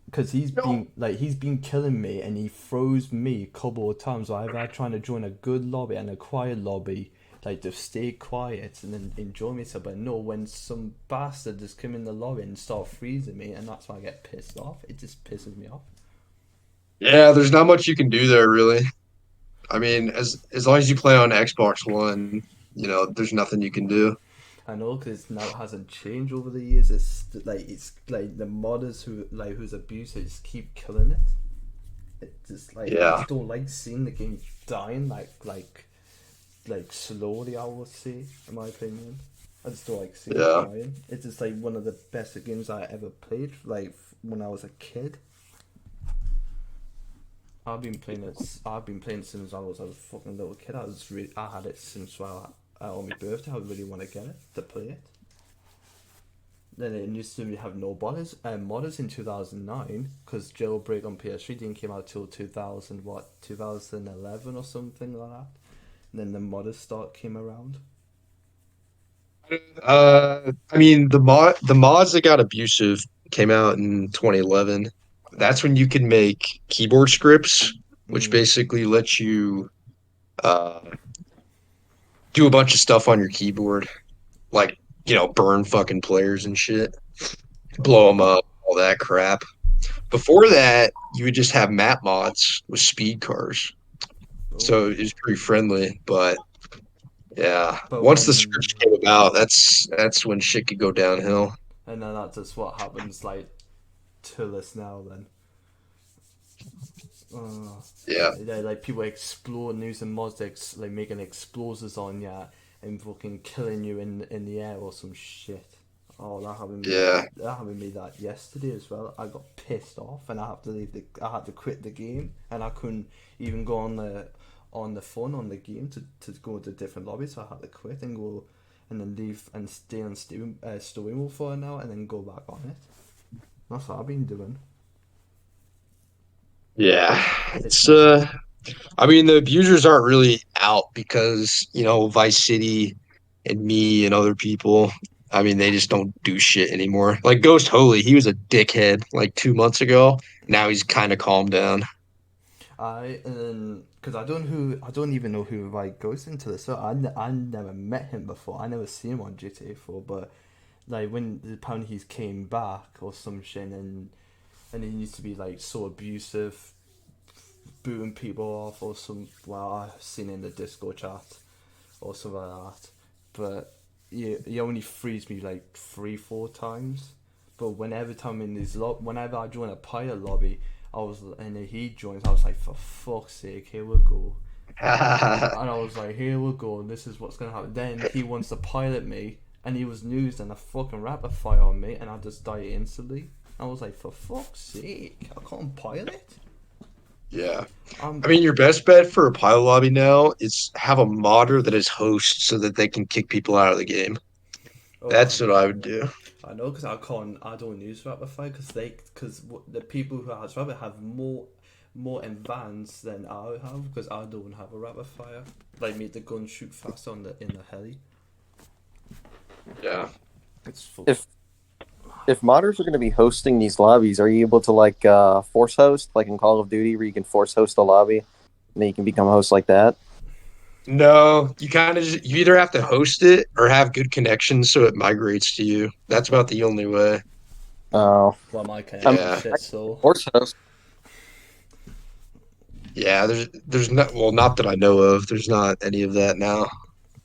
Because he's been killing me, and he throws me a couple of times. So I've had trying to join a good lobby and a quiet lobby, like, to stay quiet and then enjoy myself. But no, when some bastard just come in the lobby and start freezing me, and that's why I get pissed off. It just pisses me off. Yeah, there's not much you can do there really. I mean, as long as you play on Xbox One, there's nothing you can do. I know, because now it hasn't changed over the years. It's like the modders who's abusive just keep killing it. It just, like, I Yeah. just don't like seeing the game dying like slowly, I would say, in my opinion. I just don't like seeing it Yeah. dying. It's just like one of the best games I ever played, like, when I was a kid. I've been playing it since I was a fucking little kid. I had it since, well, on my birthday. I really want to get it to play it. Then it used to have no modders in 2009, because Jailbreak on PS3 didn't came out till 2011 or something like that. And then the modders came around. I mean, the mods that got abusive came out in 2011. That's when you can make keyboard scripts, which Mm. basically let you uh, do a bunch of stuff on your keyboard, like burn fucking players and shit, blow them up, all that crap. Before that, you would just have map mods with speed cars, so Oh, it was pretty friendly. But yeah, but once the scripts came about, that's when shit could go downhill. and then that's just what happens, like, to us now. Then, Yeah, like, people explode using mods, like making explosives on you and fucking killing you in the air or some shit. Oh, yeah, that happened to me that yesterday as well. I got pissed off, and I had to quit the game, and I couldn't even go on the phone on the game to go to different lobbies. So I had to quit and go, and then leave and stay on story mode for an hour, and then go back on it. That's what I've been doing. yeah. It's It's not. I mean, the abusers aren't really out because, Vice City and me and other people, I mean, they just don't do shit anymore. Like Ghost Holy, he was a dickhead like 2 months ago. Now he's kind of calmed down. Because I don't even know who like goes into this. So I never met him before. I never seen him on GTA 4. But, like, when apparently he's came back or some shit, and he used to be, like, so abusive, booting people off or some. Well, I've seen it in the Discord chat or something like that. But he only frees me like 3-4 times. But whenever I join a pilot lobby, and he joins, I was like, for fuck's sake, here we go. And I was like, here we go, and this is what's gonna happen. Then he wants to pilot me, and he was used and a fucking rapid fire on me, and I just die instantly. I was like, for fuck's sake, I can't pilot. Yeah. Um, I mean, your best bet for a pilot lobby now is have a modder that is host so that they can kick people out of the game. oh, That's what I would do. I know because I don't use Rapidfire because the people who has Rapid have more advanced than I have because I don't have a Rapidfire. Like make the gun shoot faster on the in the heli. Yeah. It's full. If modders are going to be hosting these lobbies, are you able to force host like in Call of Duty where you can force host a lobby and then you can become a host like that? No, you kind of you either have to host it or have good connections so it migrates to you. That's Well, about the only way. Oh, well, my I mean, connection Yeah. shit. So force host. Yeah, there's not well, not that I know of. There's not any of that now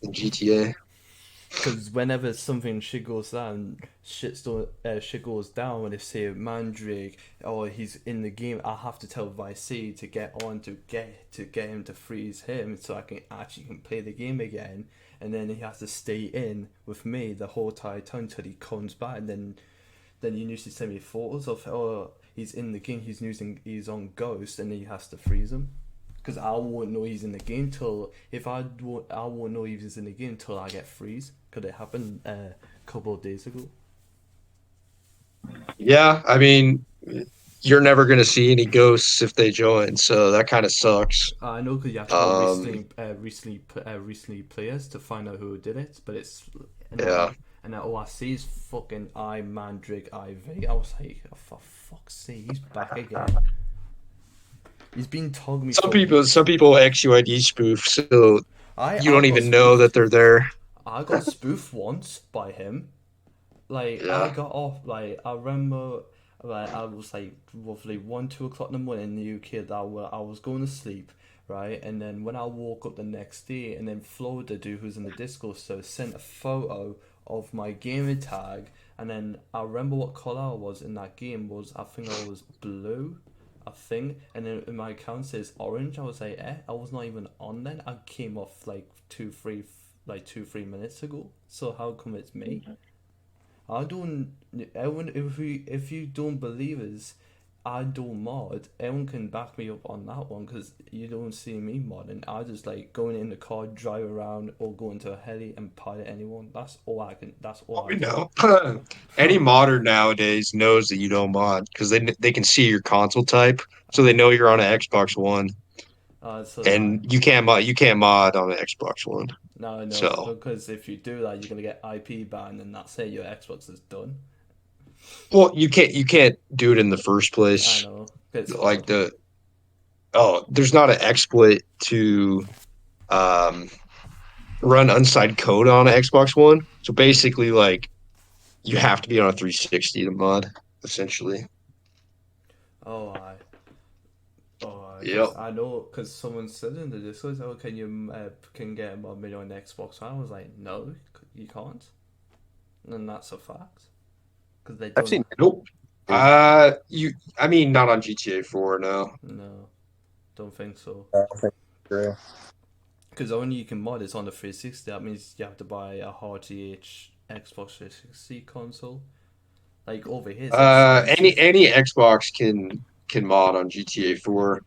in GTA. because whenever something shit goes down, shit goes down. When they say Mandrake or he's in the game, I have to tell Vice City to get on to get him to freeze him, so I can actually can play the game again. And then he has to stay in with me the whole entire time until he comes back. And then you usually send me photos of he's in the game, he's on Ghost, and then he has to freeze him. Because I won't know he's in the game till if I won't know he's in the game till I get freeze. Could it happen a couple of days ago? Yeah, I mean, you're never gonna see any ghosts if they join, so that kind of sucks. I know because you have to go Um, recently players to find out who did it, but it's and yeah. then and then all I see is fucking I Mandrake IV. I was like, oh, for fuck's sake, he's back again. He's been togging me Some for people, some weeks. people XUID spoof, so you I don't got even know that spoofed. they're there. I got spoofed once by him. Like I Yeah. got off. Like I remember. Like I was like roughly 1, 2 o'clock in the morning in the UK. That I was going to sleep, right? And then when I woke up the next day, and then Flo, the dude who's in the Discord, so sent a photo of my gamer tag, and then I remember what color I was in that game was. I think I was blue, I think, and then in my account says orange. I was like, I was not even on then. I came off like 2, 3 minutes ago. So how come it's me? I don't. Everyone, if you don't believe us, I don't mod. Everyone can back me up on that one because you don't see me modding. I just like going in the car, drive around, or go into a heli and pilot anyone. That's all I can. That's all Oh, I we do. know. Any modder nowadays knows that you don't mod because they can see your console type, so they know you're on an Xbox One, So now, and you can't mod on an Xbox One. now I know So, because if you do that, you're gonna get IP banned, and that's it. Your Xbox is done. well, you can't do it in the first I place. know it's Like hard. there's not an exploit to um run unsigned code on an Xbox One. So basically, like you have to be on a 360 to mod, essentially. Oh, I. Oh, because Yep. I know, because someone said in the Discord, "Oh, can you can get a mod made on Xbox One?" I was like, "No, you can't," and that's a fact. Because they I've don't. seen Nope. videos. I mean, not on GTA 4, no. No, don't think so. I don't think it's true. Because only you can mod is on the 360. That means you have to buy a RTH Xbox 360 console. Like over here, it's Any expensive. any Xbox can mod on GTA 4.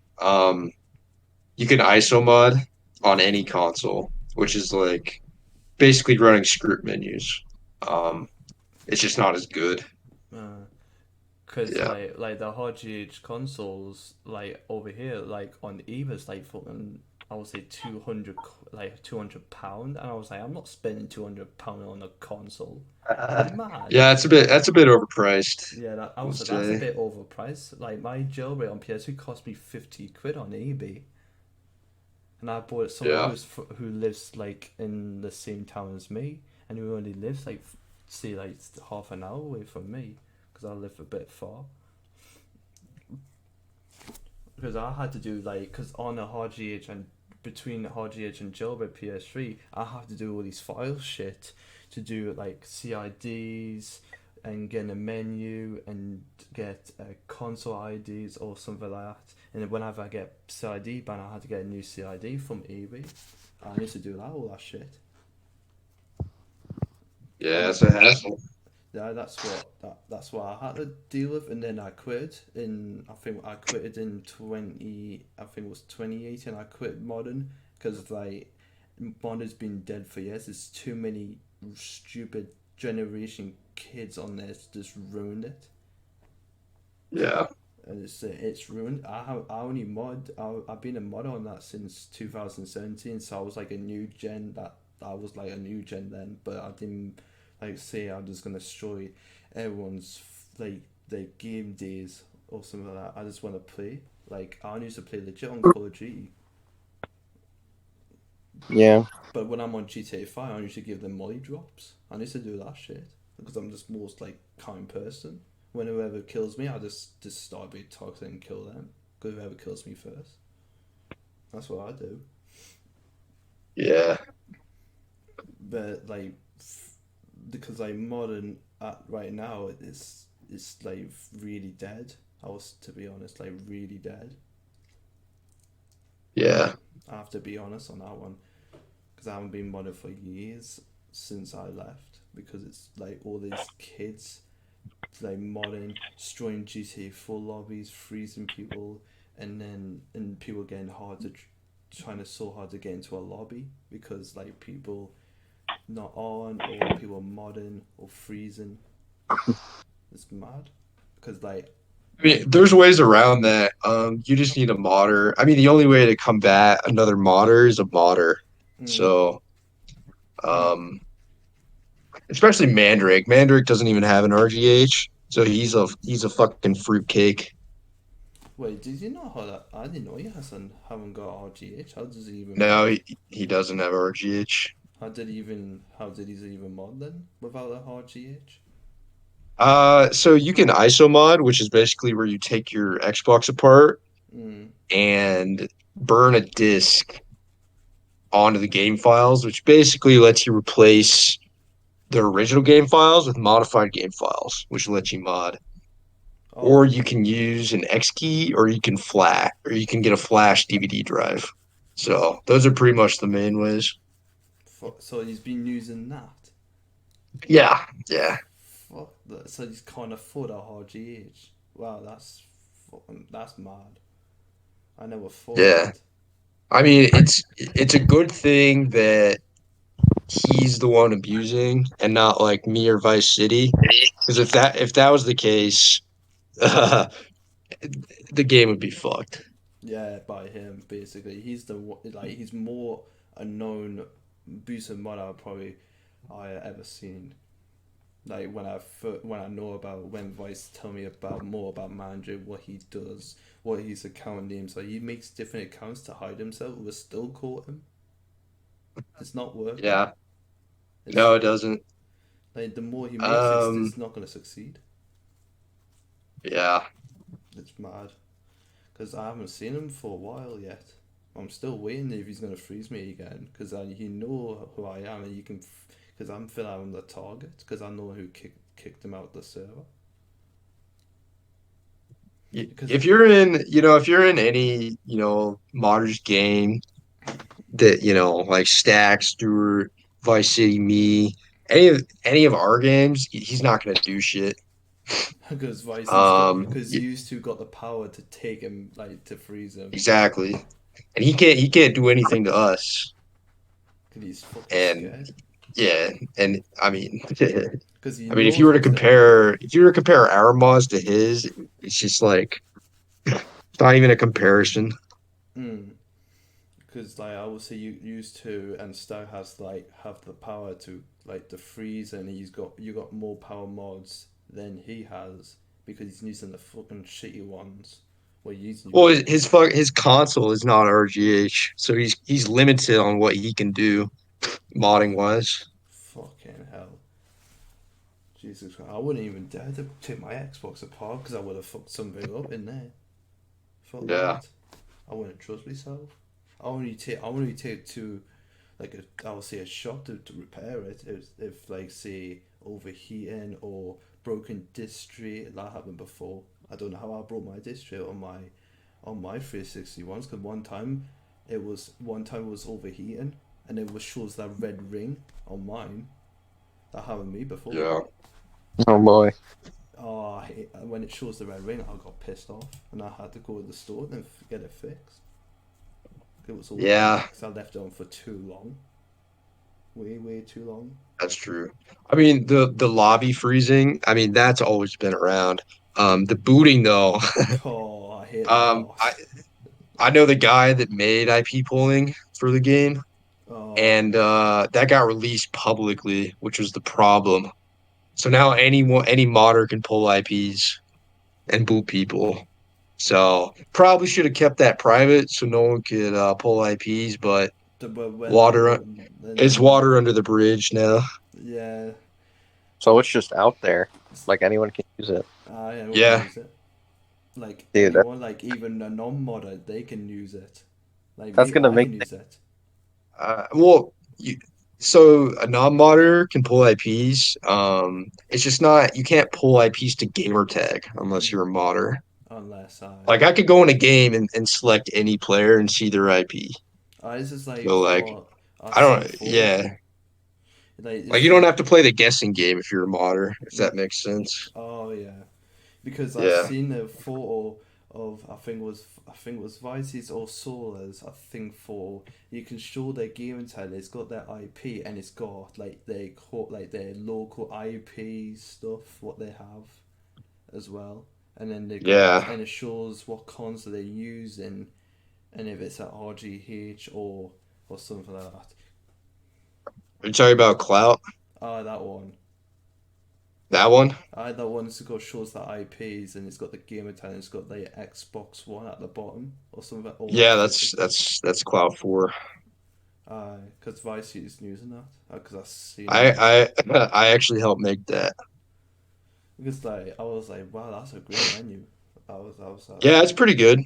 You can ISO mod on any console, which is like basically running script menus. Um, it's just not as good. Uh, Cause Yeah. like the RGH consoles like over here like on eBay like fucking I would say 200 like £200, and I was like I'm not spending £200 on a console. You mad? Yeah, that's a bit overpriced, Yeah, that, I I would was like that's a say. bit overpriced. Like my jailbreak on PS3 cost me 50 quid on eBay, and I bought it someone Yeah. who lives like in the same town as me, and who only lives like say like half an hour away from me, because I live a bit far. Because I had to do like because on a hard GH and between hard GH and jailbreak PS3, I have to do all these file shit to do like CIDs and get a menu and get console IDs or something like that. And then whenever I get CID ban, I had to get a new CID from eBay. I used to do that all that shit. Yeah, it's a hassle. Yeah, that's what I had to deal with, and then I quit. I think I quitted in 20. I think it was 2018. I quit modern because like modern's been dead for years. There's too many stupid generation kids on there to just ruined it, Yeah. and it's ruined. I only I've been a mod on that since 2017, so I was like a new gen. That I was like a new gen then, but I didn't like say I'm just gonna destroy everyone's like game days or something like that. I just want to play. Like I used to play legit on Call of Duty, Yeah. but when I'm on GTA 5, I usually give them molly drops. I used to do that shit because I'm just most like kind person. When whoever kills me, I just start being toxic and kill them. Because whoever kills me first. That's what I do. Yeah. But like, because like modern right now it's like really dead. I was to be honest, like really dead. Yeah. I have to be honest on that one because I haven't been modern for years since I left because it's like all these kids like modding, destroying GTA 4 lobbies, freezing people, and people getting hard to trying to so hard to get into a lobby because like people not on or people modding or freezing. It's mad because like I mean, there's ways around that. You just need a modder. I mean, the only way to combat another modder is a modder. mm, So, um, especially Mandrake. Mandrake doesn't even have an RGH, so he's a fucking fruitcake. wait, did you know how that? I didn't know he hasn't haven't got RGH. How does he even No, mod? he doesn't have RGH. How did he even mod then without a RGH? So you can ISO mod, which is basically where you take your Xbox apart Mm. and burn a disk onto the game files, which basically lets you replace the original game files with modified game files, which lets you mod. Or Oh, you can use an X key, or you can or you can get a flash DVD drive. So those are pretty much the main ways. so he's been using that. Yeah, yeah, Fuck that. So he's can't afford a RGH. Wow, that's mad. I never thought yeah. that. I mean, it's a good thing that he's the one abusing and not like me or Vice City. Because if that was the case, the game would be fucked. Yeah, by him basically. Like he's more a known abusive mod I ever seen. Like when I know about when Vice tell me about more about Mandre, what he does, what his account names are. He makes different accounts to hide himself. We still caught him. It's not working. Yeah. It's No, it doesn't. like the more he makes, Um, it's not gonna succeed. yeah. It's mad because I haven't seen him for a while yet. I'm still waiting if he's gonna freeze me again because he know who I am and you can because I'm feel I'm the target because I know who kicked him out the server because If you're in, if you're in any, Modders game that, like Stack, Stewart, Vice City, me, any of our games, he's not gonna do shit. because Um, because used to got the power to take him like to freeze him exactly. And he can't do anything to us. because he's fucking And scared yeah, and I mean, because he I mean, knows he's gonna win. if you were to compare our mods to his, it's just like it's not even a comparison. Mm. Because like I would say you used to and Stag has like have the power to like the freeze and you got more power mods than he has because he's using the fucking shitty ones. Well he's Well, using. his console is not RGH, so he's limited on what he can do modding wise. Fucking hell. Jesus Christ. I wouldn't even dare to take my Xbox apart because I would have fucked something up in there. Fuck Yeah, that. I wouldn't trust myself. I only take to like I would say a shop to repair it if like say overheating or broken disc tray that happened before. I don't know how I broke my disc tray on my 360 ones because one time it was overheating and it was shows that red ring on mine that happened to me before. yeah. Oh boy. Oh, when it shows the red ring, I got pissed off, and I had to go to the store and get it fixed. It was all done Yeah, because I left it on for too long, way too long. that's true. I mean, the lobby freezing, I mean, that's always been around. The booting though, Oh, I hate that um, I part. I know the guy that made IP polling for the game, Oh, and that got released publicly, which was the problem. So now any modder can pull IPs and boot people. So probably should have kept that private so no one could pull IPs, but but when that water one, it's then water under the bridge now. yeah, So it's just out there. Like anyone can use it. anyone can Yeah. use it. Like Dude, anyone, like even a non-modder, they can use it. Like that's me, gonna I make can use it. Well, so a non-modder can pull IPs. It's just not you can't pull IPs to gamer tag unless Mm, you're a modder. unless Like I could go in a game and select any player and see their IP. this is like So like for I C don't four. yeah. Like Like it's you don't like have to play the guessing game if you're a modder, if mm, that makes sense. oh yeah, because I've Yeah. seen a photo of I think it was Vices or Solas. I think for you can show their game and tell it's got their IP and it's got like their local IP stuff what they have as well, and then they got Yeah. and it shows what console they're using and if it's at RGH or something like that. Are you talking about Clout? Ah, that one. That one? That one's got shows the IPs and it's got the gamer tag and it's got the Xbox One at the bottom or something or Yeah, three. that's Clout 4. Because Vice is using that because I seen it on I actually helped make that. because like I was like wow that's a great menu. I was Yeah, it's like pretty good.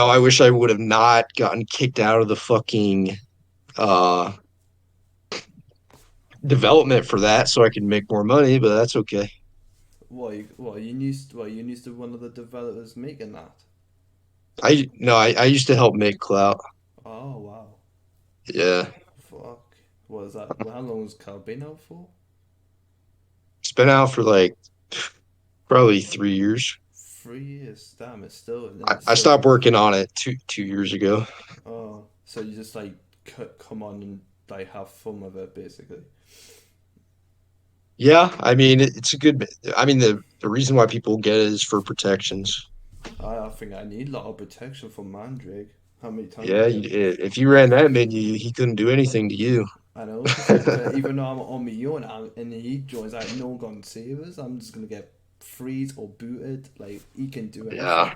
I wish I would have not gotten kicked out of the fucking uh development for that so I could make more money, but that's okay. you used to one of the developers making that. I no, I used to help make Clout. Oh wow, Yeah. fuck. What is that? Well, how long was Cal been out for? It's been out for like probably 3 years. 3 years. Damn, it's still and I, it's I still. stopped working on it two years ago. Oh, so you just like come on and like have fun with it basically. Yeah, I mean it's a good. I mean the reason why people get it is for protections. I think I need a lot of protection from Mandrake. How many times I Yeah, get? if you ran that menu, he couldn't do anything to you. I know, cause like, but even though I'm on my own and he joins, like no gun savers, I'm just gonna get freeze or booted. Like he can do anything. Yeah.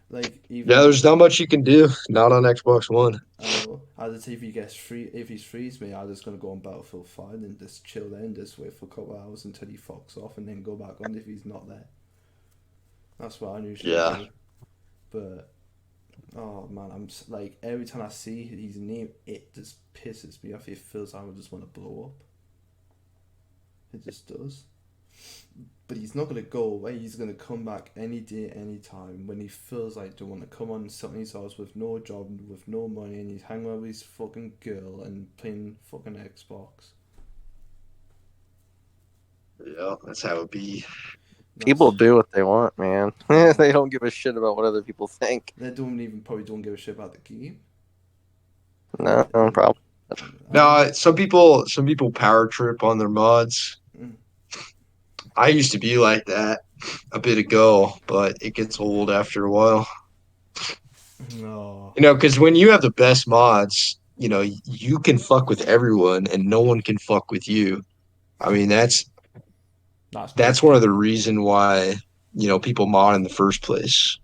Like Yeah, even there's not much you can do. Not on Xbox One. I know. As a if he gets free, if he's frees me, I'm just gonna go on Battlefield 5 and just chill there and just wait for a couple of hours until he fucks off and then go back on if he's not there. That's what I usually Yeah. do. But oh man, like every time I see his name, it just pisses me off. It feels like I just want to blow up. It just does. But he's not gonna go away. He's gonna come back any day, any time when he feels like to want to come on somebody's house with no job, with no money, and he's hanging out with his fucking girl and playing fucking Xbox. Yeah, that's how it be. people That's do what they want, man. uh, They don't give a shit about what other people think. they probably don't give a shit about the game. No, probably. I know. No, some people power trip on their mods. Mm. I used to be like that a bit ago, but it gets old after a while. No, Because when you have the best mods, you can fuck with everyone and no one can fuck with you. I mean, that's that's one of the reason why, people mod in the first place.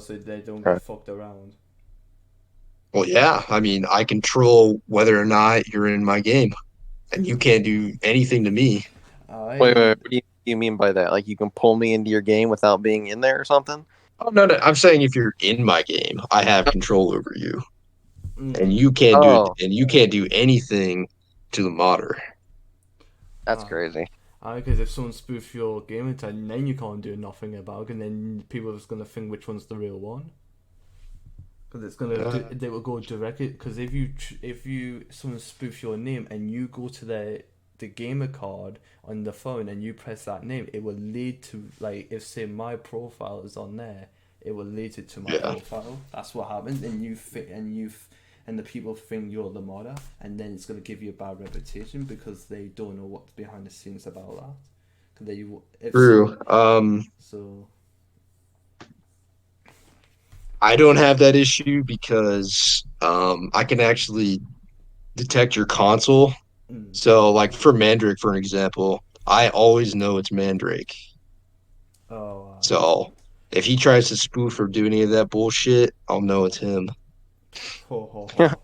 so they don't get Right. fucked around. Well, yeah, I mean, I control whether or not you're in my game, and you can't do anything to me. Wait, I what do you mean by that? Like you can pull me into your game without being in there or something? Oh, no, no, I'm saying if you're in my game, I have control over you, and mm, you can't do anything to the modder. That's uh, crazy. because if someone spoof your game and then you can't do nothing about it, and then people are just gonna think which one's the real one. Because Uh, they will go directly. Because if you someone spoof your name and you go to their the gamer card on the phone and you press that name, it will lead to, like, if say my profile is on there, it will lead it to my Yeah. profile. That's what happens, and and the people think you're the modder, and then it's gonna give you a bad reputation because they don't know what's behind the scenes about that. Cause they if True. some so I don't have that issue because I can actually detect your console. mm, So like for Mandrake, for an example, I always know it's Mandrake. oh So if he tries to spoof or do any of that bullshit, I'll know it's him. ho ho ho.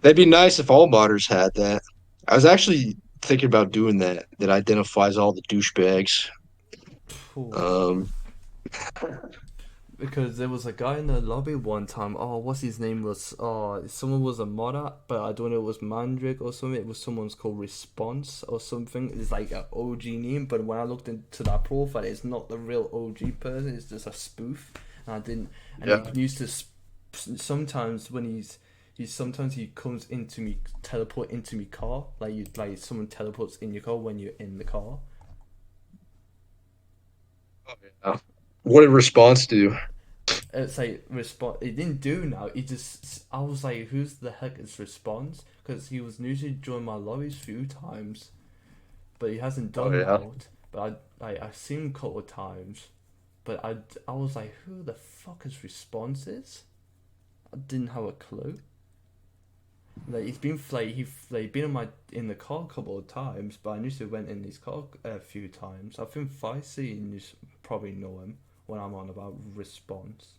That'd be nice if all modders had that. I was actually thinking about doing that. That identifies all the douchebags. Phew. Um, Because there was a guy in the lobby one time. Oh, what's his name was? Oh, someone was a modder, but I don't know. It was Mandrake or something. It was someone's called Response or something. It's like an OG name, but when I looked into that profile, it's not the real OG person. It's just a spoof. And I didn't. And yeah. he used to. Sometimes when sometimes he comes into me, teleport into me car. Like someone teleports in your car when you're in the car. What did response do? It's like response. It didn't do now. It just. I was like, who's the heck is response? Because he was usually joined my lobbies a few times, but he hasn't Oh done yeah. that. But I've seen him a couple of times, but I was like, who the fuck is response is? I didn't have a clue. Like he's been like been in the car a couple of times, but I knew he went in his car a few times. I think Feisty and you probably know him when I'm on about response.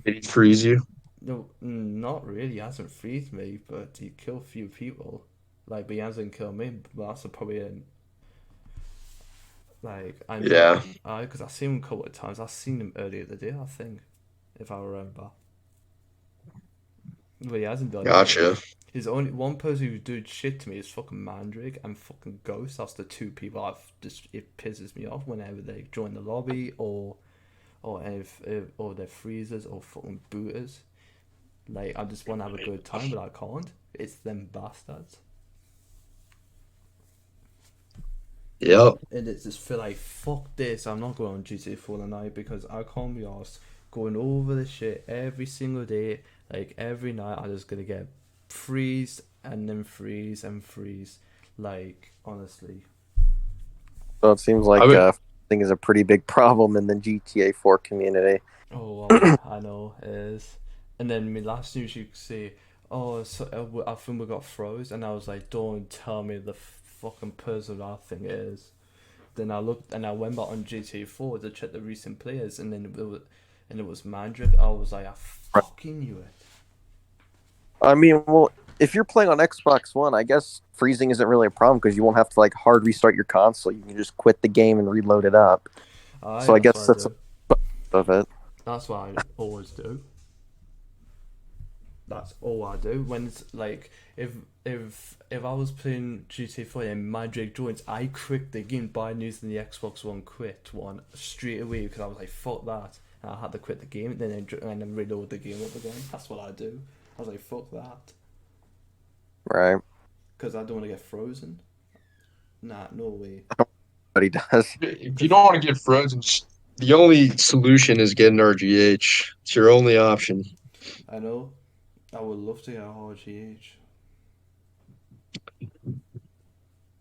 Did he freeze you? No, not really. He hasn't freed me, but he killed a few people. Like, but he hasn't killed me. But that's probably like I know. Yeah. Because I've seen him a couple of times. I've seen him earlier today, I think, if I remember. But he hasn't done anything. Gotcha. His only one person who did shit to me is fucking Mandrake and fucking Ghost. That's the two people I've just it pisses me off whenever they join the lobby if or they're freezers or fucking booters. Like I just want to have a good time, but I can't. It's them bastards. Yep. And it's just feel like fuck this. I'm not going on GTA 4 tonight because I can't be asked going over this shit every single day. Like every night, I'm just gonna get freeze and then freeze and freeze. Like honestly. So it seems I like would. thing is a pretty big problem in the GTA 4 community. Oh well, I know it is. And then my last news you could say, oh, so, I think we got froze, and I was like, don't tell me the fucking person I think it is. Then I looked and I went back on GTA 4 to check the recent players, and then it was Mandrake. I was like, I fucking knew it. I mean, well, if you're playing on Xbox One, I guess freezing isn't really a problem because you won't have to like hard restart your console. You can just quit the game and reload it up. Aye, So I that's guess what I that's do. of it. That's what I always do. That's all I do. When it's like if I was playing GTA 4 and Magic joins, I quit the game by using the Xbox One quit one straight away because I was like fuck that, and I had to quit the game and then reload the game up again. That's what I do. I was like fuck that Right. because I don't want to get frozen. Nah, no way. But he does. If you Cause don't want to get frozen, the only solution is getting RGH. It's your only option. I know I would love to get a RGH.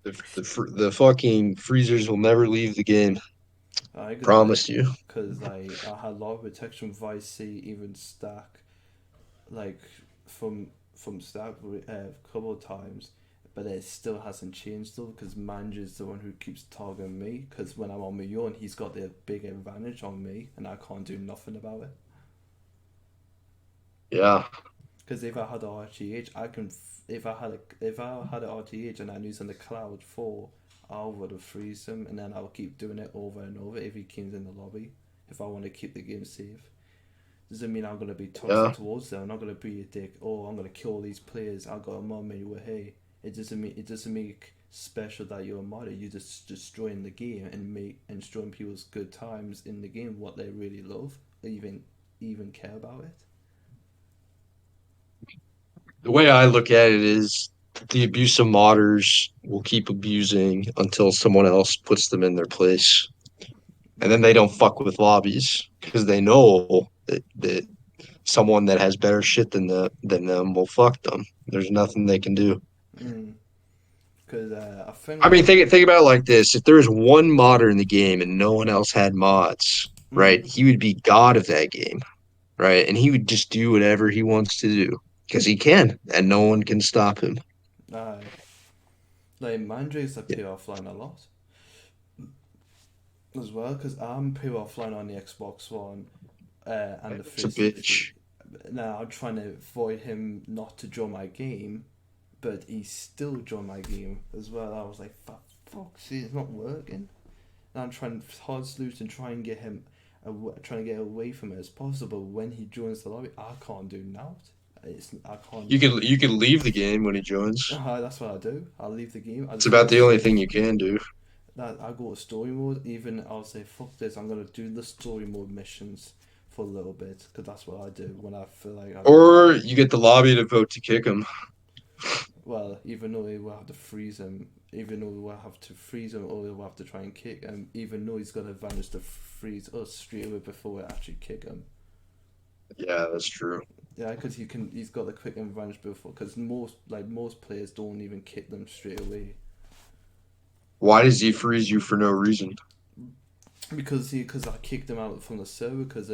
The fucking freezers will never leave the game. Promise you. Cause I had a lot of protection with Vice C even stack like from start a couple of times, but it still hasn't changed though because Mange is the one who keeps targeting me. Because when I'm on my own, he's got the big advantage on me, and I can't do nothing about it. Yeah. Because if I had a RTH, I can. If I had an RTH and I'm using the cloud for, I would have freeze him, and then I'll keep doing it over and over if he comes in the lobby. If I want to keep the game safe. Doesn't mean I'm gonna be toxic Yeah. towards them. I'm not gonna be a dick. Oh, I'm gonna kill these players. I got a mod menu with hey. It doesn't make special that you're a modder. You're just destroying the game and destroying people's good times in the game, what they really love, even care about it. The way I look at it is the abusive modders will keep abusing until someone else puts them in their place. And then they don't fuck with lobbies because they know that someone that has better shit than them will fuck them. There's nothing they can do. Because I think I mean, like think about it like this: if there was one modder in the game and no one else had mods, right? He would be god of that game, right? And he would just do whatever he wants to do because he can, and no one can stop him. like Mandrakes I play offline a lot as well because I'm play offline on the Xbox One and the It's a 360. bitch. Now I'm trying to avoid him not to join my game, but he still joined my game as well. I was like, fuck, see, it's not working. And I'm trying hard loose and try and get him, trying to get away from it as possible. When he joins the lobby, I can't do now. I can't. You could leave the game when he joins. That's what I do. I'll leave the game. I It's just go about the only to thing you can do. that. I go to story mode. Even I'll say, fuck this. I'm gonna do the story mode missions for a little bit because that's what I do when I feel like. Or you get the lobby to vote to kick him. Well, even though we will have to freeze him, even though we will have to freeze him, or we'll have to try and kick him, even though he's got advantage to freeze us straight away before we actually kick him. Yeah, that's true. Yeah, because he's got the quick advantage before. Because most players don't even kick them straight away. Why does he freeze you for no reason? Because I kicked him out from the server because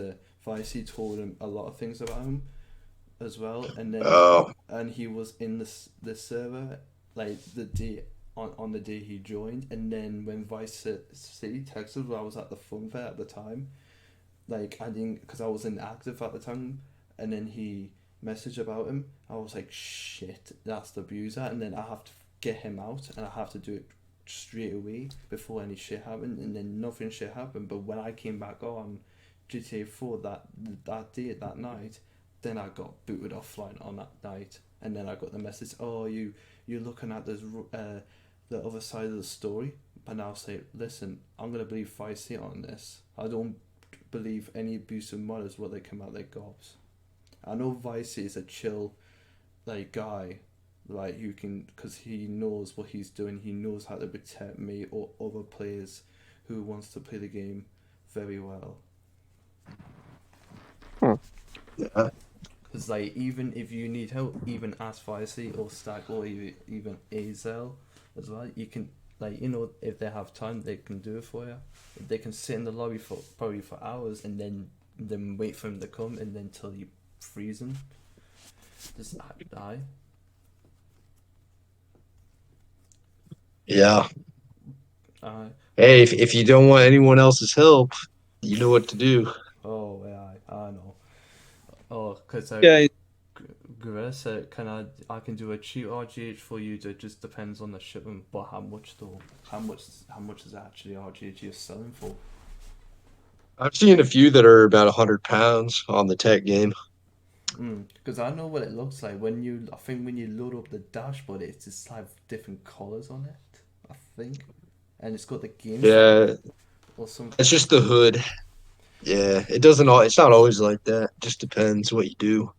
Vicey told him a lot of things about him as well, and then Oh, and he was in the server like the day on the day he joined, and then when Vice City texted me, I was at the fun fair at the time, like I didn't because I was inactive at the time, and then he messaged about him. I was like, shit, that's the abuser, and then I have to get him out, and I have to do it straight away before any shit happened, and then nothing shit happened. But when I came back on GTA 4 that day, that night, then I got booted offline on that night, and then I got the message, oh, you're looking at this the other side of the story. And I'll say, listen, I'm gonna believe Vicey on this. I don't believe any abusive modders what they come out their gobs. I know Vicey is a chill like guy, like you can, because he knows what he's doing. He knows how to protect me or other players who wants to play the game very well. yeah. Because like even if you need help, even ask Vicey or Stack or even Azel as well. You can if they have time, they can do it for you. They can sit in the lobby for probably for hours and then wait for him to come and then till you freeze him. Just die. Yeah. Uh, Hey, if you don't want anyone else's help, you know what to do. oh yeah, I know. Oh, because Yeah, Gorilla said, I can do a cheap RGH for you. It just depends on the shipment, but how much though? How much is actually RGH you're selling for? I've seen a few that are about 100 pounds on the tech game. Because I know what it looks like I think when you load up the dashboard, it's just like different colors on it. I think, and it's got the game Yeah, or something. it's just the hood. Yeah, it's not always like that. Just depends what you do.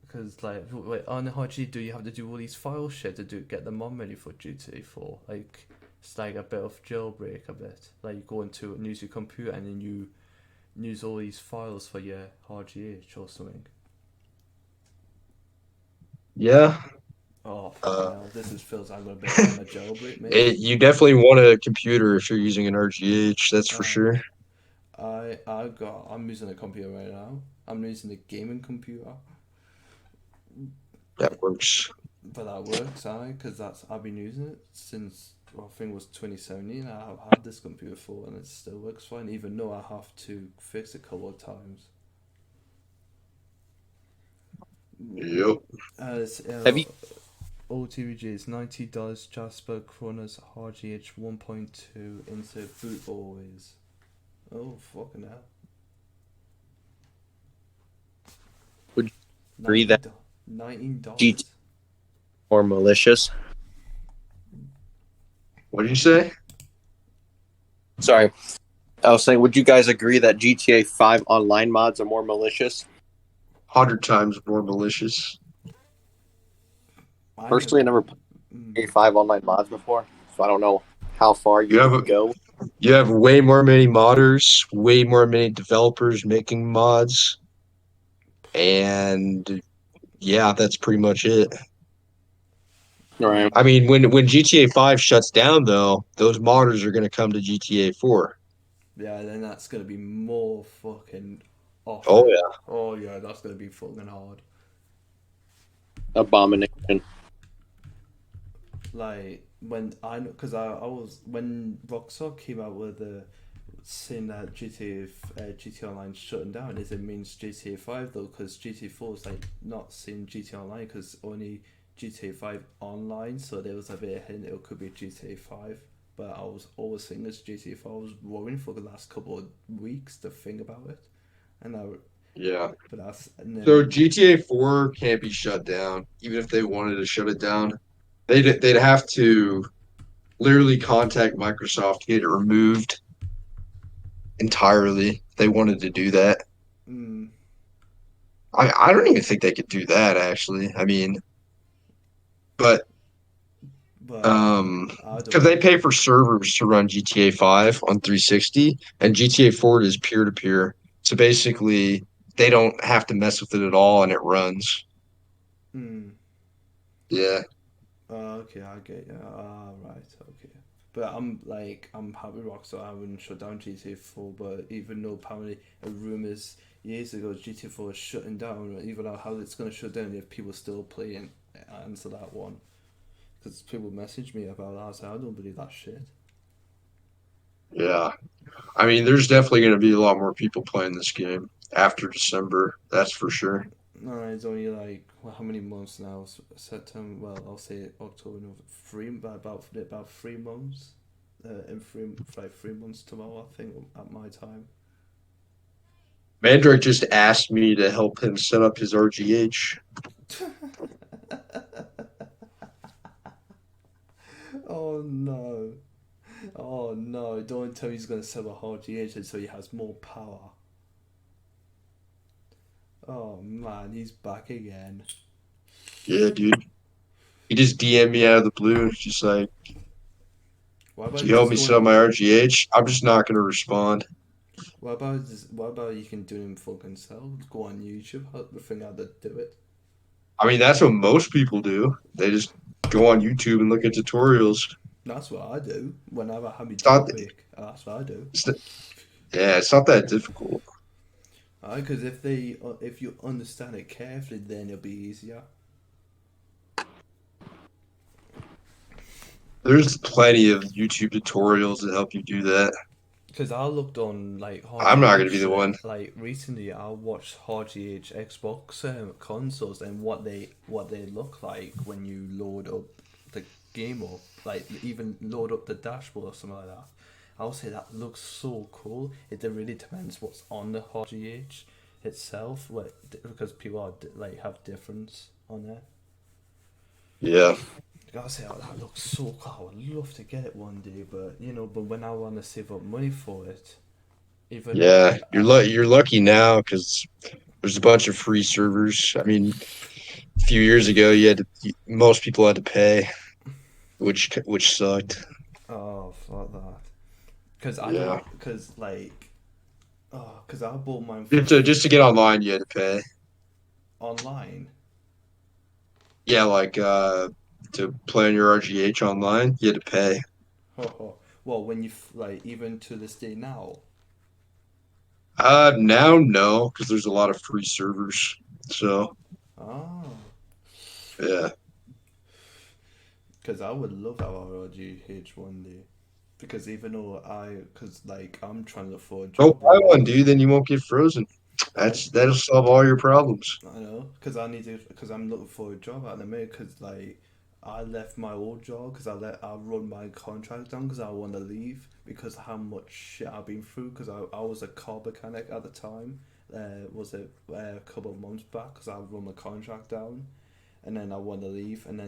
Because like wait, on the RG, do you have to do all these file shit to get the mod ready for GTA 4? Like it's like a bit of jailbreak a bit. Like you go into use your computer and then you use all these files for your RGH or something. Yeah. Oh fucking hell! This feels like I'm gonna be on a jailbreak, mate. You definitely want a computer if you're using an RGH, that's for sure. I'm using a computer right now. I'm using a gaming computer. That works. But that works, because I've been using it since I think it was 2017. I have had this computer for, and it still works fine, even though I have to fix it a couple of times. Yep. have you? OTVG is $90 Jasper Kronos RGH 1.2 insert boot always. Oh fucking hell! Would you agree that $19? More malicious? What did you say? Sorry, I was saying, would you guys agree that GTA 5 online mods are more malicious? 100 times more malicious. I Personally, I never. never played Mm, A5 online mods before, so I don't know how far You you have can go. you have way more many modders, way more many developers making mods, and yeah, that's pretty much it. All right. I mean, when GTA 5 shuts down, though, those modders are going to come to GTA 4. yeah, then that's gonna be more fucking off Oh it. yeah, Oh yeah, that's gonna be fucking hard. Abomination. Like when I, because I was when Rockstar came out with the saying that GTA Online shutting down, is it means GTA 5 though? Because GTA 4 is like not seeing GTA Online because only GTA 5 online, so there was a bit of hint it could be GTA 5. But I was always thinking it's GTA 4. I was worrying for the last couple of weeks to think about it, and I, yeah. but that's and So then GTA 4 can't be shut down, even if they wanted to shut it down. They'd have to literally contact Microsoft to get it removed entirely. If they wanted to do that. mm, I don't even think they could do that actually. I mean, but but I don't because they know. pay for servers to run GTA 5 on 360 and GTA 4 is peer to peer. So basically, they don't have to mess with it at all and it runs. Mm. Yeah. Okay, I get you. Right, okay. But I'm happy Rockstar haven't shut down GTA 4, but even though apparently a rumors years ago GTA 4 is shutting down, even though how it's gonna shut down if people still playing, answer that one. Because people message me about that, so I don't believe that shit. Yeah. I mean, there's definitely going to be a lot more people playing this game after December. That's for sure. No, it's only like well, how many months now? September. Well, I'll say October, November, about 3 months. In like 3 months tomorrow, I think at my time. Mandrake just asked me to help him set up his RGH. Oh no. Oh no, don't tell me he's gonna sell a hard GH so he has more power. Oh man, he's back again. Yeah, dude. He just DM'd me out of the blue. Just like, What can about you help just me going set up on? my RGH? I'm just not going to respond. What about you can do him fucking self? Go on YouTube. How the thing how to do it. I mean, that's what most people do. They just go on YouTube and look at tutorials. That's what I do whenever I have my It's not, topic. That's what I do. it's, yeah, it's not that difficult. Because if you understand it carefully, then it'll be easier. There's plenty of YouTube tutorials that help you do that. Because I looked on like Hard I'm not going to be GH, the one. like recently I watched Hard GH Xbox consoles and what they look like when you load up the game up, like even load up the dashboard or something like that. I would say that looks so cool. It really depends what's on the Hard GH itself, because people are like have difference on it. Yeah. I gotta say, oh, that looks so cool. I would love to get it one day, but when I want to save up money for it, even though Yeah, you're lucky now because there's a bunch of free servers. I mean, a few years ago, most people had to pay, which sucked. oh fuck that, because I Yeah, don't, because I bought mine for just to get online, you had to pay. online. Yeah, like to play on your RGH online, you had to pay. Well, when like even to this day now. Now no, because there's a lot of free servers. So Oh, yeah, because I would love to have RGH one day. Because even though because like I'm trying to look for a go job buy right one, now. dude. Then you won't get frozen. I That'll solve all your problems. I know, because I need to, because I'm looking for a job at the minute. Because like, I left my old job because I run my contract down because I want to leave because of how much shit I've been through. Because I was a car mechanic at the time. Was it a couple of months back? Because I run my contract down, and then I want to leave, and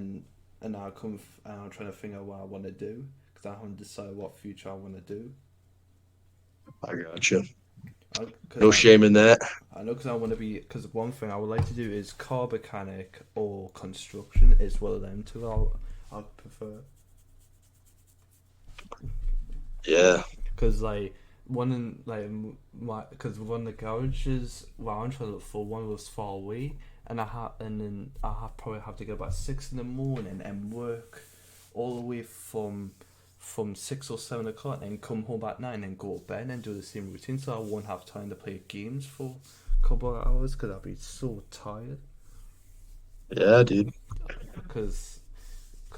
I come and I'm trying to figure out what I want to do because I haven't decided what future I want to do. I gotcha. Because No shame in that. I know because I want to be because one thing I would like to do is car mechanic or construction. Is one of them two. I'll prefer Yeah. because like one in like my because one of the garages where I'm trying to look for one was far away, and then probably have to get about 6 in the morning and work all the way from 6 or 7 o'clock and come home at 9 and go to bed and do the same routine. So I won't have time to play games for a couple of hours because I'll be so tired. Yeah, dude. Because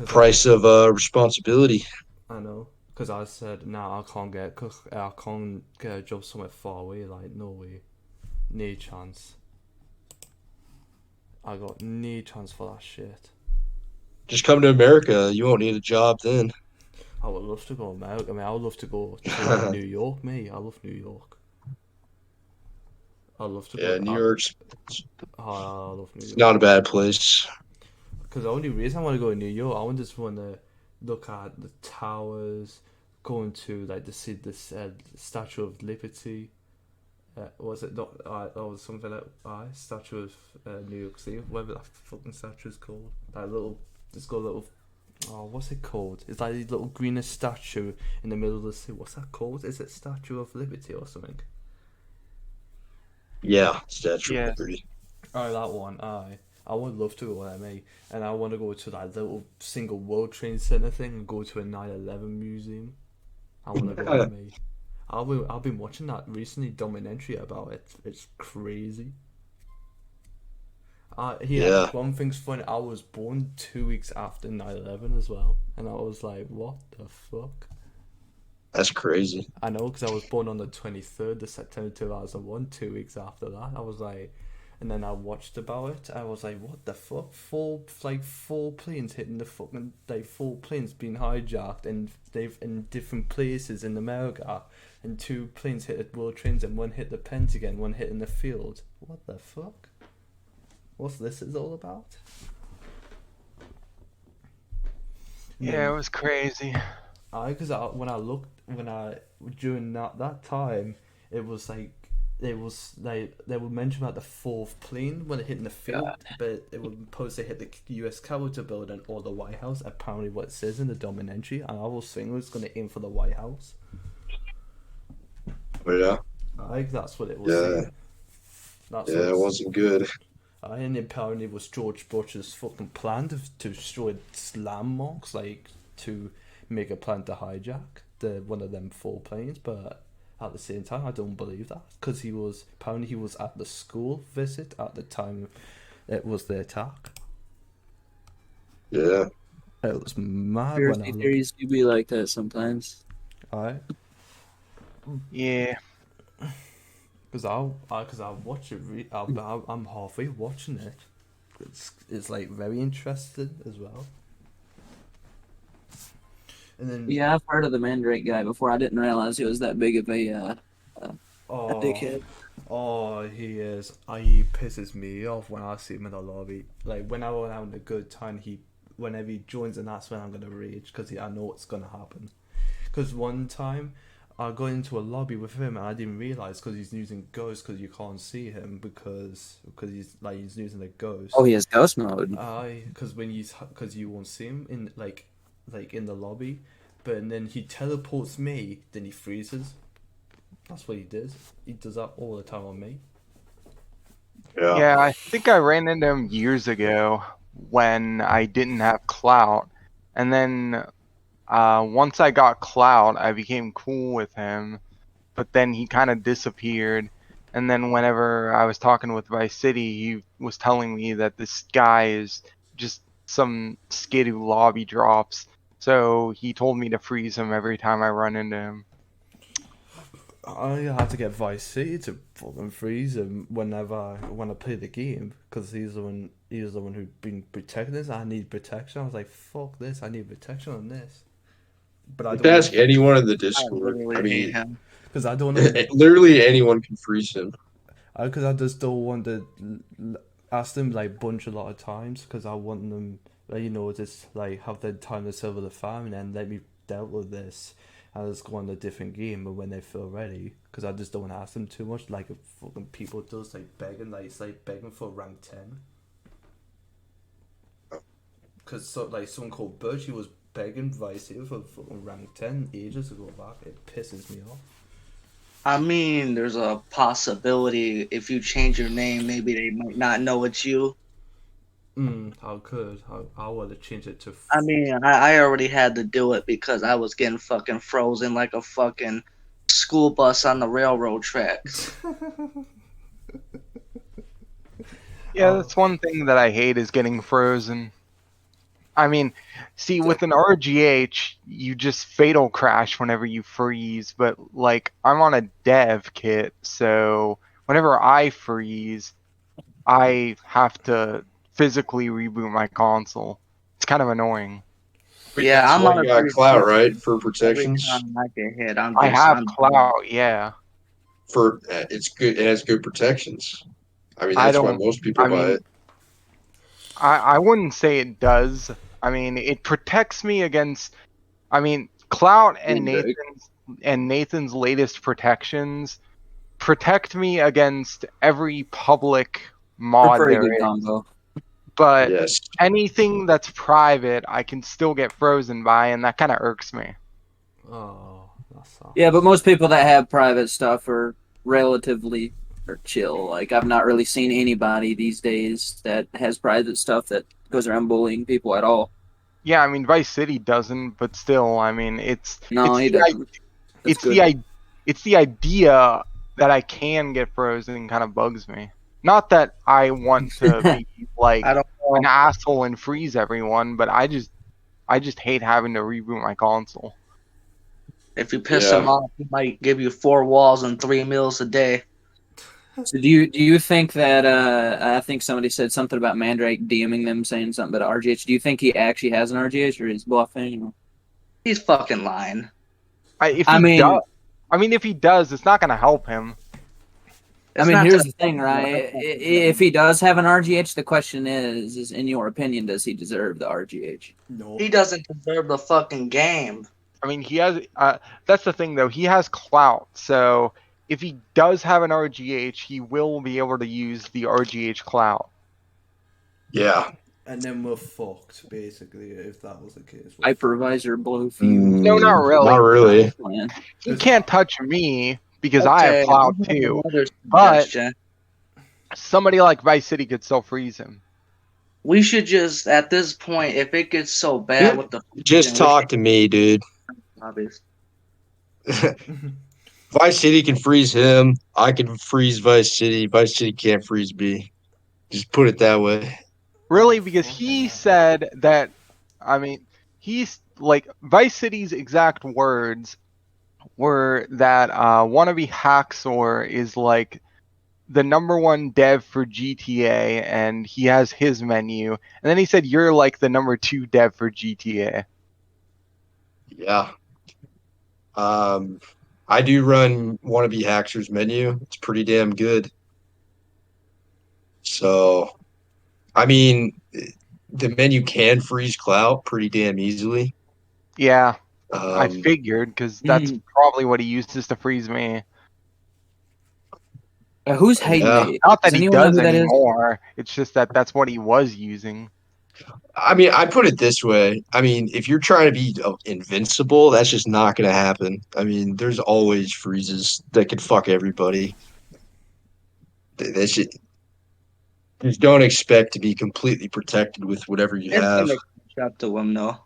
Price of responsibility. I know. Because I said, nah, I can't get a job somewhere far away. Like, no way. No chance. I got no chance for that shit. Just come to America. You won't need a job then. I would love to go to America. I mean, I would love to go to like New York, mate. I love New York. I'd love to go. Yeah, New York's I love New it's York. not a bad place. Because the only reason I want to go to New York, I just want to look at the towers, going to like see this Statue of Liberty. Was it not? Or something like Statue of New York City, whatever that fucking statue is called. That little, it's got a little. Oh, what's it called? It's like a little greenish statue in the middle of the city. What's that called? Is it Statue of Liberty or something? Yeah, Statue of Yeah. Liberty. Oh, that one. Aye. I would love to go there, mate. And I want to go to that little single World Trade Center thing and go to a 9/11 museum. I want to go there, mate. I've been watching that recently documentary about it. It's crazy. Yeah, One thing's funny. I was born 2 weeks after 9/11 as well, and I was like, what the fuck? that's crazy. I know because I was born on the 23rd of September 2001. 2 weeks after that, I was like, and then I watched about it. I was like, what the fuck? Four planes hitting the fucking like 4 planes being hijacked, and they've in different places in America, and 2 planes hit the World Trains, and one hit the Pentagon, one hit in the field. What the fuck? What's this is all about? Yeah, it was crazy. Because when I during that time, it was like they would mention about the fourth plane when it hit in the field, but it was supposed to hit the U.S. Capitol building or the White House. Apparently, what it says in the documentary, and I was thinking it was going to aim for the White House. But yeah, I think that's what it was. yeah, Saying. That's what yeah, it wasn't good. and apparently it was George Bush's fucking plan to destroy landmarks, like to make a plan to hijack one of them 4 planes, but at the same time I don't believe that because he was at the school visit at the time it was the attack. Yeah, It was mad when I Conspiracy looked. theories do be like that sometimes. Alright, Yeah. because I watch it. I'm halfway watching it. It's like very interesting as well. And then Yeah, I've heard of the Mandrake guy before. I didn't realize he was that big of a oh, dickhead. oh, he is. He pisses me off when I see him in the lobby. Like when I'm having a good time, whenever he joins, and that's when I'm gonna rage because I know what's gonna happen. Because one time I got into a lobby with him and I didn't realize because he's using ghost because you can't see him because he's using the ghost. Oh, he has ghost mode. Because you won't see him in like in the lobby, but then he teleports me, then he freezes. That's what he does. He does that all the time on me. yeah. Yeah, I think I ran into him years ago when I didn't have clout. And then once I got clout, I became cool with him. But then he kind of disappeared. And then whenever I was talking with Vice City, he was telling me that this guy is just some skid who lobby drops. So he told me to freeze him every time I run into him. I have to get Vice City to fucking freeze him whenever when I play the game because he's the one who's been protecting this. I need protection. I was like, fuck this. I need protection on this. But I Just don't ask anyone in the I Discord. I literally hate mean, him. because I don't know. literally anyone can freeze him. Because I just don't want to ask them like bunch a lot of times because I want them, like, just like have the time to serve the farm and then let me deal with this, I just go on a different game when they feel ready. Because I just don't want to ask them too much. Like if fucking people does like begging, like it's like begging for rank 10. Because so, like someone called Birchie was begging Vice City for fucking rank 10 ages ago back. It pisses me off. I mean, there's a possibility if you change your name, maybe they might not know it's you. I would have changed it to. I mean, I already had to do it because I was getting fucking frozen like a fucking school bus on the railroad tracks. Yeah, that's one thing that I hate is getting frozen. I mean, see, with an RGH, you just fatal crash whenever you freeze, but like I'm on a dev kit, so whenever I freeze, I have to physically reboot my console. It's kind of annoying. Yeah, That's I'm why on you a got pretty clout, strict right? For every protections. time I get hit. I have clout, yeah. For it's good. It has good protections. I mean, I that's why don't. most people I buy mean, it. I wouldn't say it does. I mean, it protects me against. I mean, Clout and Windbreak. Nathan's latest protections protect me against every public They're mod pretty there good is. combo. But Yes. anything that's private, I can still get frozen by, and that kind of irks me. Oh, that sucks. Yeah, but most people that have private stuff are relatively or chill. Like I've not really seen anybody these days that has private stuff that goes around bullying people at all. Yeah, I mean Vice City doesn't, but still, I mean No, he doesn't. That's it's good. it's the idea that I can get frozen kind of bugs me. Not that I want to be like I don't an know. asshole and freeze everyone, but I just hate having to reboot my console. If you piss Yeah. him off, he might give you 4 walls and 3 meals a day. So do you think that I think somebody said something about Mandrake DMing them saying something about RGH. Do you think he actually has an RGH or he's bluffing? He's fucking lying. If I he mean, does, if he does, it's not going to help him. It's not here's to- the thing, right? If he does have an RGH, the question is in your opinion, does he deserve the RGH? No. He doesn't deserve the fucking game. I mean, he has. That's the thing, though. He has clout, so if he does have an RGH, he will be able to use the RGH clout. Yeah. And then we're fucked, basically, if that was the case. We're Hypervisor blow fuse. No, not really. Not really. Plan. He can't touch me because I have Okay, clout I have too. another But suggestion. somebody like Vice City could still freeze him. We should just, at this point, if it gets so bad with the Just talk to me, dude. obvious. Vice City can freeze him. I can freeze Vice City. Vice City can't freeze me. Just put it that way. Really, because he said that. I mean, he's like Vice City's exact words were that wannabe Haxor is like the #1 dev for GTA, and he has his menu. And then he said you're like the #2 dev for GTA. Yeah. I do run Wannabe Haxor's menu. It's pretty damn good. So, I mean, the menu can freeze clout pretty damn easily. Yeah, I Um, figured because that's probably what he uses to freeze me. Who's hating Yeah. me? Not that Does he anyone know does who that is? anymore. It's just that that's what he was using. I mean, I put it this way. I mean, if you're trying to be invincible, that's just not going to happen. I mean, there's always freezes that can fuck everybody. That shit. Just don't expect to be completely protected with whatever you It's have. gonna catch up to him, though.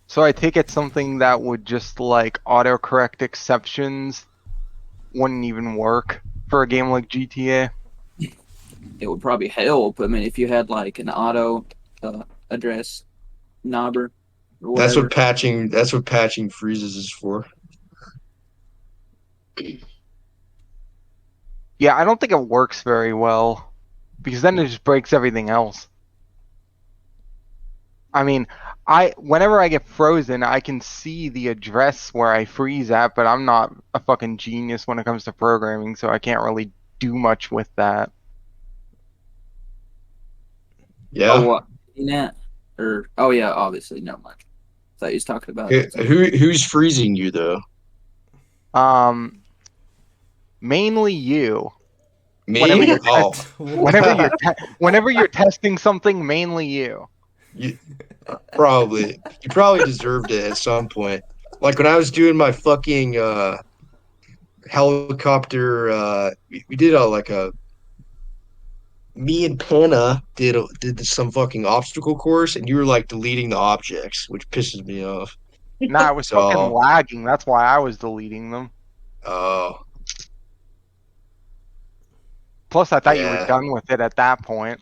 So I take it something that would just like autocorrect exceptions wouldn't even work for a game like GTA. It would probably help. I mean, if you had like an auto address knobber or That's whatever. what patching. That's what patching freezes is for. Yeah, I don't think it works very well because then it just breaks everything else. I mean, whenever I get frozen, I can see the address where I freeze at, but I'm not a fucking genius when it comes to programming, so I can't really do much with that. Yeah. Oh, what? Net? Or oh yeah, obviously, never mind. that he's talking about. Who's freezing you though? Mainly you. Me? Whenever you're Oh, whenever you're testing something, mainly you. you you probably deserved it at some point. Like when I was doing my fucking helicopter, we did a me and Panna did some fucking obstacle course, and you were like deleting the objects, which pisses me off. Nah, I was fucking So, lagging. That's why I was deleting them. oh Plus, I thought you were yeah, done with it at that point.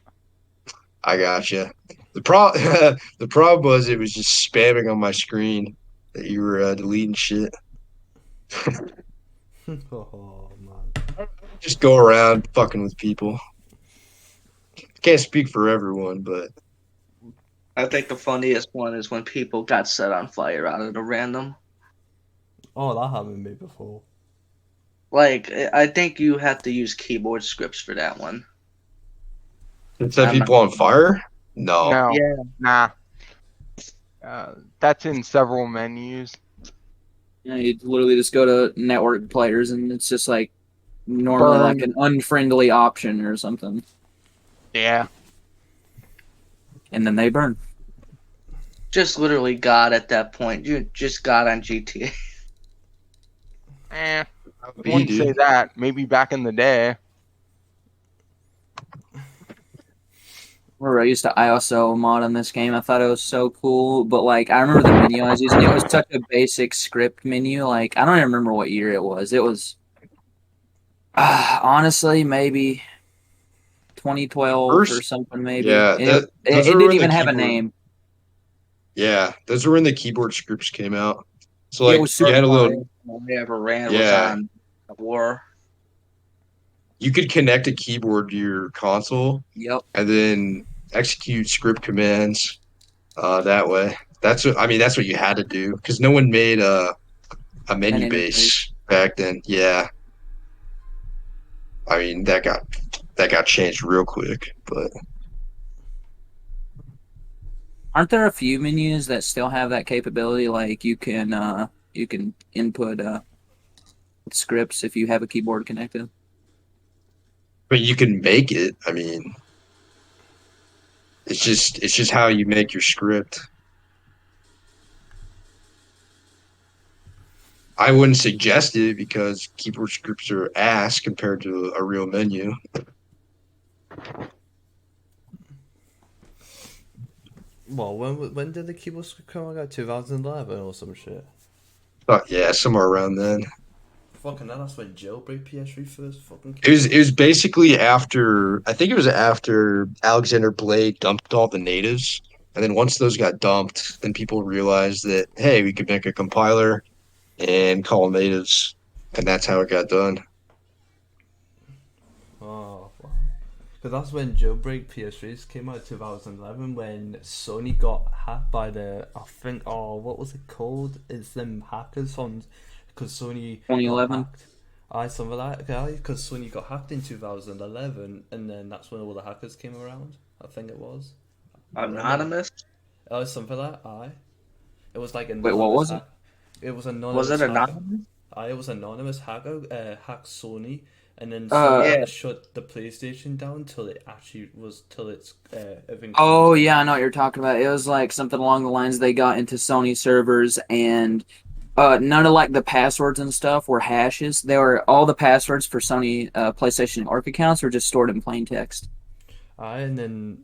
I gotcha. The problem was it was just spamming on my screen that you were deleting shit. Oh man. Just go around fucking with people. Can't speak for everyone, but I think the funniest one is when people got set on fire out of the random. Oh, that happened to me before. Like, I think you have to use keyboard scripts for that one. it set I'm not- people on fire. No, No, Yeah. nah. That's in several menus. You know, you literally just go to network players, and it's just like normally Burn. like an unfriendly option or something, Yeah. and then they burn. Just literally God at that point. You just got on GTA. I Me, wouldn't say dude. that. Maybe back in the day. Remember, I used to ISO mod on this game. I thought it was so cool, but like I remember the menu I was using. It was such a basic script menu. Like I don't even remember what year it was. It was honestly maybe 2012 or First, something. Maybe yeah, and it those are didn't when the even have a keyboard. name. Yeah, those are when the keyboard scripts came out. So It like was you super had a fun. little, I ever ran was yeah, on War. you could connect a keyboard to your console Yep. and then execute script commands that way. That's what you had to do because no one made a An menu interface. base back then. Yeah, I mean that got changed real quick, but Aren't there a few menus that still have that capability? Like you can input scripts if you have a keyboard connected. you can make it. I mean, it's just how you make your script. I wouldn't suggest it because keyboard scripts are ass compared to a real menu. Well, when did the keyboard script come out? 2011 or some shit. But yeah, somewhere around then. Fucking hell, that's when jailbreak PS3 first fucking It came was out. it was basically after I think it was after Alexander Blade dumped all the natives, and then once those got dumped, then people realized that hey, we could make a compiler and call them natives, and that's how it got done. Oh, wow. Because that's when jailbreak PS3s came out 2011 when Sony got hacked by I think, what was it called? It's them hackers on, because Sony got 2011. hacked. Aye, something like that, because Sony got hacked in 2011 and then that's when all the hackers came around, I think it was. Anonymous? Something like that, aye. It was like Wait, what was it? It was anonymous. Was it hacker. anonymous? It was anonymous hacker hacked Sony, and then Uh, Sony had Yeah. to shut the PlayStation down till it's everything. Oh closed yeah, I down. know what you're talking about. It was like something along the lines they got into Sony servers and none of like the passwords and stuff were hashes. They were all the passwords for Sony PlayStation Network accounts were just stored in plain text, Aye, and then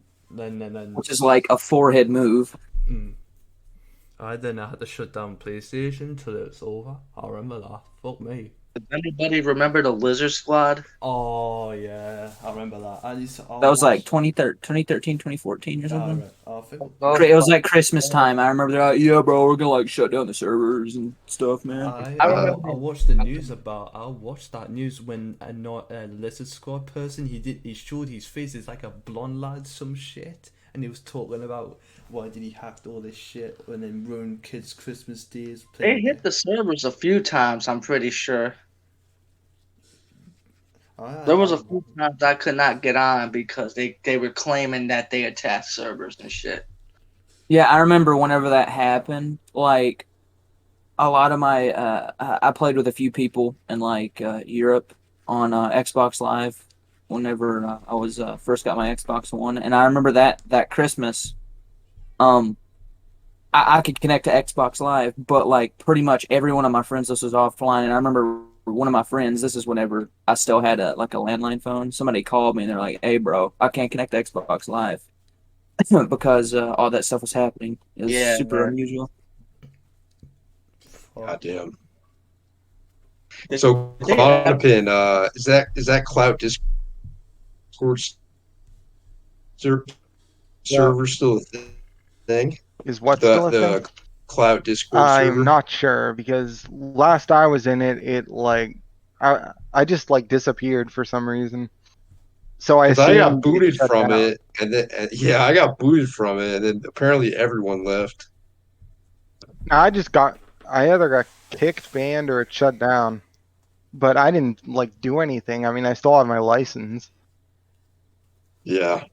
which is like a forehead move. then I had to shut down PlayStation till it's over. I remember that. Fuck me. Does anybody remember the Lizard Squad? Oh yeah, I remember that. That was like 2013, 2014 or something. I think. It was like Christmas time. I remember they're like, yeah, bro, we're gonna like shut down the servers and stuff, man. I watched the news I watched that news when a Lizard Squad person he showed his face. It's like a blonde lad, some shit, and he was talking about why did he hack all this shit and then ruin kids' Christmas days. They hit the servers a few times, I'm pretty sure. There was a few times I could not get on because they were claiming that they attacked servers and shit. Yeah, I remember whenever that happened. Like a lot of my, I played with a few people in like Europe on Xbox Live. Whenever I was first got my Xbox One, and I remember that Christmas, um, I could connect to Xbox Live, but like pretty much every one of my friends this was offline. And I remember one of my friends, this is whenever I still had a like a landline phone. Somebody called me and they're like, "Hey, bro, I can't connect to Xbox Live because all that stuff was happening. It was Yeah, super unusual." Fuck. Goddamn. I So think I, Cloudpin, is that Cloud Discord ser- Yeah. server still a thing? Is what The still a thing? the Cloud Discord I'm server? not sure because last I was in it, it like I just like disappeared for some reason. So I Because I got assumed it booted shut from down. it, and then yeah, I got booted from it, and then apparently everyone left. I just got I either got kicked, banned, or it shut down. But I didn't like do anything. I mean, I still have my license. Yeah,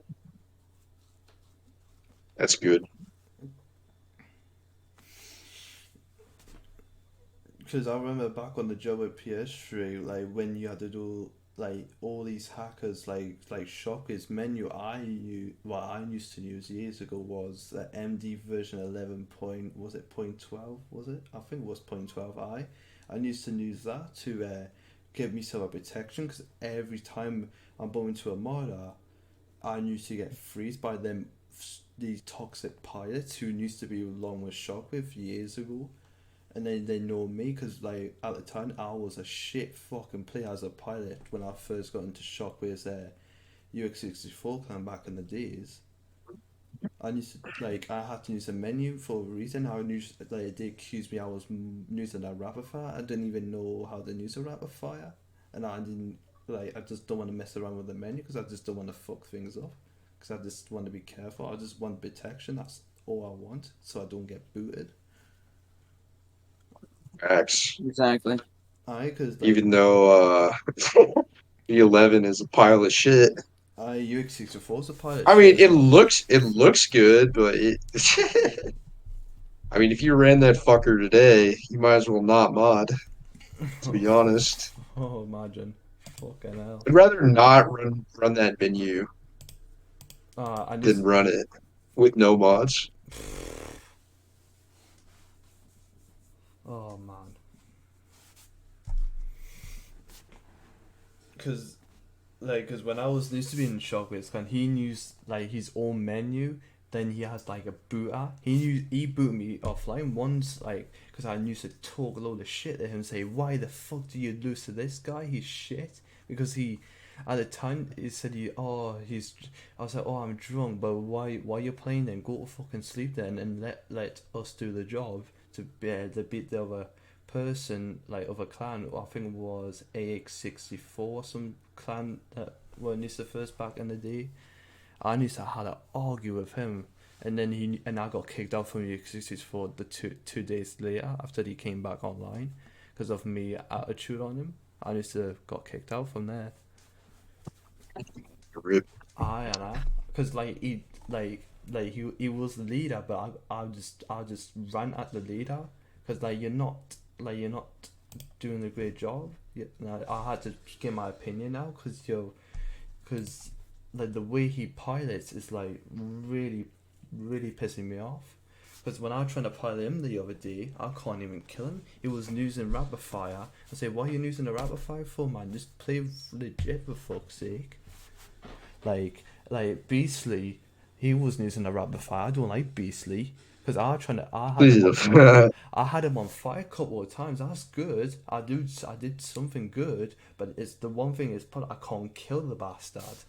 that's good. Because I remember back on the job at PS3, like when you had to do like all these hackers like Shockers menu. What I used to use years ago was the MD version 11 point, was it point 12, was it? I think it was point 12i. I used to use that to give me some protection because every time I'm going to a modder, I used to get freezed by them, these toxic pilots who used to be along with Shockwave years ago, and then they know me because like at the time I was a shit fucking player as a pilot when I first got into Shockwave's UX64 clan back in the days. I used to like I had to use a menu for a reason. I knew like they accused me I was using a rapid fire. I didn't even know how to use a rapid fire, and I didn't like. I just don't want to mess around with the menu because I just don't want to fuck things up. Because I just want to be careful. I just want protection. That's all I want, so I don't get booted. X. Exactly. I because like Even though the 11 is a pile of shit. I UX64 is a pilot I shit mean, as well. it looks good, but it. I mean, if you ran that fucker today, you might as well not mod. To be honest, Oh, imagine. Fucking hell. I'd rather not run that menu I than just. run it with no mods. Oh, man. Because, cause when I was used to be in Shockwave, can he used, like, his own menu, then he has, like, a booter. He booted me offline once, like, because I used to talk a load of shit to him, say, why the fuck do you lose to this guy? He's shit. Because he, at the time, he said, I was like, oh, I'm drunk, but why you playing then? Go to fucking sleep then and let us do the job to beat the other person, like of a clan. I think it was AX64, some clan that were Nisa first back in the day. I used to had to argue with him, and then I got kicked out from AX64 the two days later after he came back online because of me attitude on him. I used to got kicked out from there. Rip. I because he was the leader, but I just ran at the leader because you're not doing a great job. I had to give my opinion now because like the way he pilots is like really pissing me off. Because when I was trying to pilot him the other day, I can't even kill him. He was using rapid fire. I say, why are you using a rapid fire for, man? Just play legit for fuck's sake. Like Beastly, he was using a rapid fire. I don't like Beastly because I had him on fire a couple of times. That's good. I did something good, but it's the one thing is I can't kill the bastard.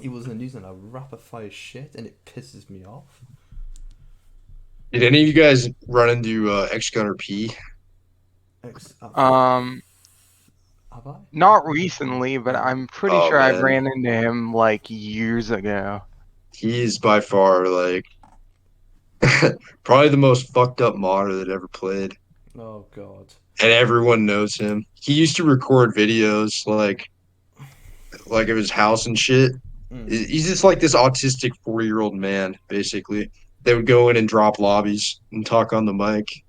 He wasn't using a rapid fire shit, and it pisses me off. Did any of you guys run into X Gunner P? Um, Have I? Not recently, but Oh, I'm pretty Oh sure I've man, ran into him like years ago. he's by far like probably the most fucked up modder that ever played, oh God. and everyone knows him. He used to record videos like of his house and shit, He's just like this autistic 4-year-old man, basically. They would go in and drop lobbies and talk on the mic.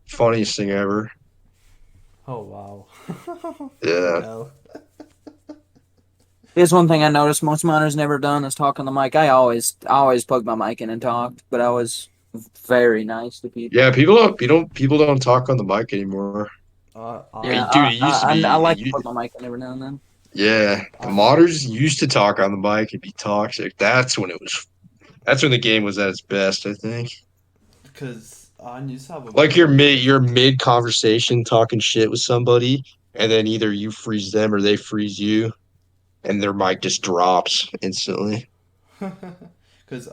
Funniest thing ever. Oh wow. Fucking Yeah. hell. Here's one thing I noticed most miners never done is talk on the mic. I always plugged my mic in and talked, but I was very nice to people. Yeah, people don't talk on the mic anymore. Yeah, Dude, it used to I be like to plug my mic in every now and then. yeah, the modders used to talk on the mic and be toxic. That's when the game was at its best, I think. Because I used to have a Like buddy. you're mid conversation talking shit with somebody, and then either you freeze them or they freeze you, and their mic just drops instantly. Because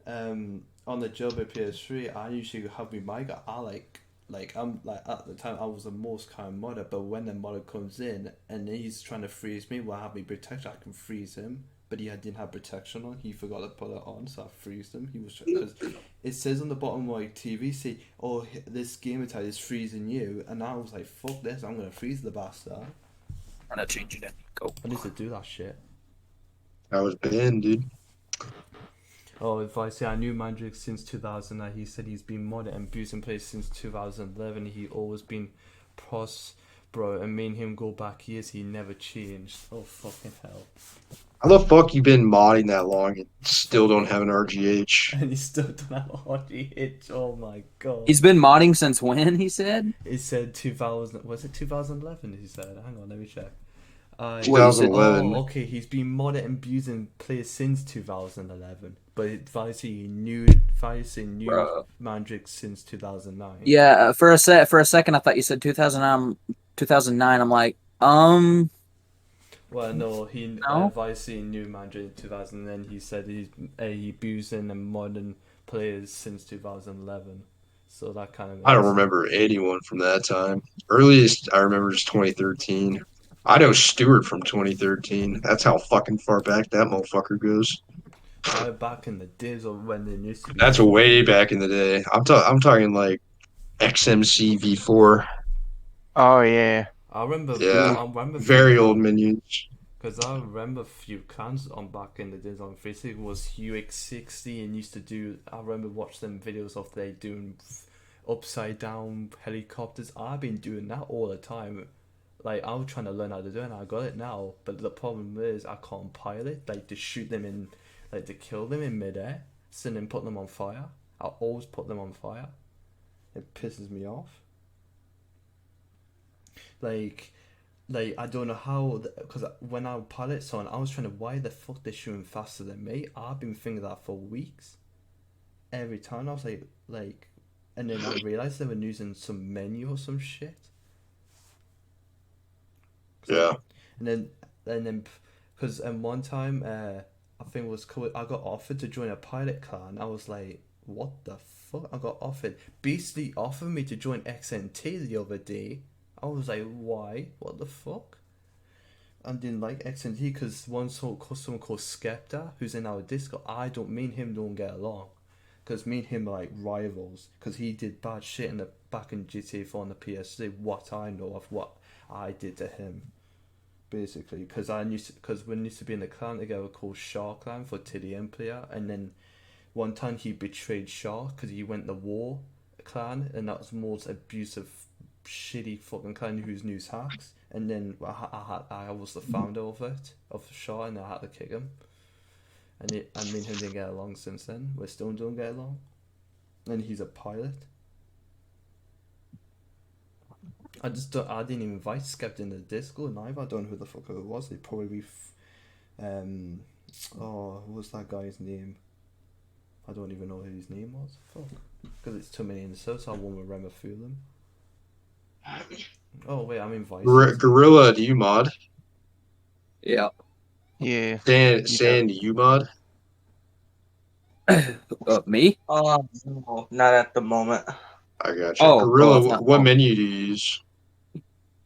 on the job at PS3, I usually have my mic. I'm like at the time I was the most kind of modder, but when the modder comes in and he's trying to freeze me, well, I have me protection, I can freeze him. But he didn't have protection on. He forgot to put it on, so I freezed him. He was because it says on the bottom of my TV, say, "Oh, this gamer tag is freezing you," and I was like, "Fuck this! I'm gonna freeze the bastard." I'm gonna change it. Go. I need to do that shit. I was banned, dude. Oh, if I say I knew Mandrick since 2000, he said he's been modded and abusing players since 2011. He always been pros, bro, and me and him go back years. He never changed. Oh fucking hell! How the fuck you been modding that long and still don't have an RGH? And he still don't have a hottie itch. Oh my god! He's been modding since when? He said. He said 2000. Was it 2011? He said. Hang on, let me check. What, you said- 2011. Oh, okay. He's been modded and abusing players since 2011, but Vice knew Bruh. Mandrick since 2009. Yeah, for a second, I thought you said 2009. 2009. I'm like, Well, no, No? Vice knew Mandrick in 2000, and then he said he's abusing and modding players since 2011. So that kind of I don't makes remember anyone from that time. Earliest I remember is 2013. I know Stewart from 2013. That's how fucking far back that motherfucker goes. back in the days of when there used to be. That's way back in the day. I'm talking like XMC V4. Oh yeah. I remember. Yeah, I remember very old menus. because I remember a few clans on back in the days on Facebook was UX60 and used to do. I remember watching them videos of they doing upside down helicopters. I've been doing that all the time. Like I was trying to learn how to do it and I got it now. But the problem is I can't pilot. Like to shoot them in, like to kill them in midair, and then put them on fire. I always put them on fire. It pisses me off. Like I don't know how, because when I pilot someone, I was trying to, why the fuck they shooting faster than me? I've been thinking that for weeks. Every time I was like, and then I realized they were using some menu or some shit. Yeah. And then, because one time, I think it was cool. I got offered to join a pilot clan. I was like, what the fuck? I got offered. Beastly offered me to join XNT the other day. I was like, why? What the fuck? I didn't like XNT because someone called Skepta, who's in our Discord. Me and him don't get along. Because me and him are like rivals. Because he did bad shit back in GTA 4 on the PS3. What I know of what I did to him. Basically. Because we used to be in a clan together called Shark Clan for TDM player. And then one time he betrayed Shark because he went to war clan. And that was the most abusive shitty fucking clan whose news hacks, and then I was the founder of it, of Shaw, and I had to kick him. And me and him didn't get along since then. We still don't get along. And he's a pilot. I didn't even invite Skepta in the Discord neither. I don't know who the fuck it was. They probably what was that guy's name? I don't even know who his name was. Fuck. Because it's too many insults, I won't remember through them. Oh wait, I'm invited. Gorilla, do you mod? yeah. Yeah. Sand, do you mod? Me? No, not at the moment. I got you. Oh, Gorilla, well, what menu do you use?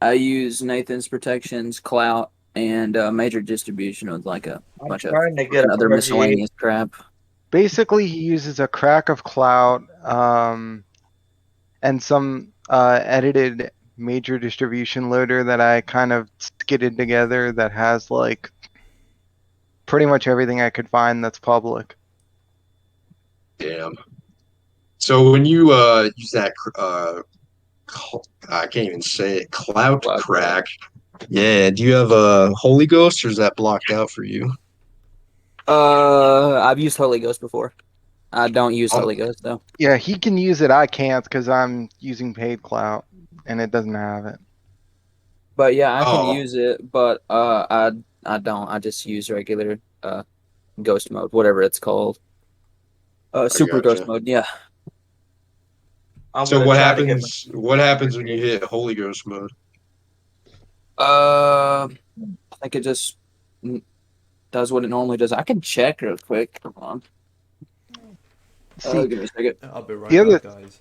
I use Nathan's Protections, Clout, and Major Distribution with like a I'm bunch of trying to get other RGA. miscellaneous crap. Basically, he uses a crack of clout, and some edited major distribution loader that I kind of skidded together that has like pretty much everything I could find that's public. Damn. So when you use that I can't even say it, clout Cloud crack. Yeah, do you have a Holy Ghost or is that blocked out for you? I've used Holy Ghost before. I don't use Oh, Holy Ghost though. Yeah, he can use it. I can't because I'm using paid clout, and it doesn't have it. But yeah, I can oh, use it, but I don't. I just use regular ghost mode, whatever it's called. I Super ghost gotcha. mode. Yeah. I'm So gonna what try to get my happens? What happens when you hit Holy Ghost mode? I think it just does what it normally does. I can check real quick. Come on. See, Give me a second. I'll be right the other back, guys.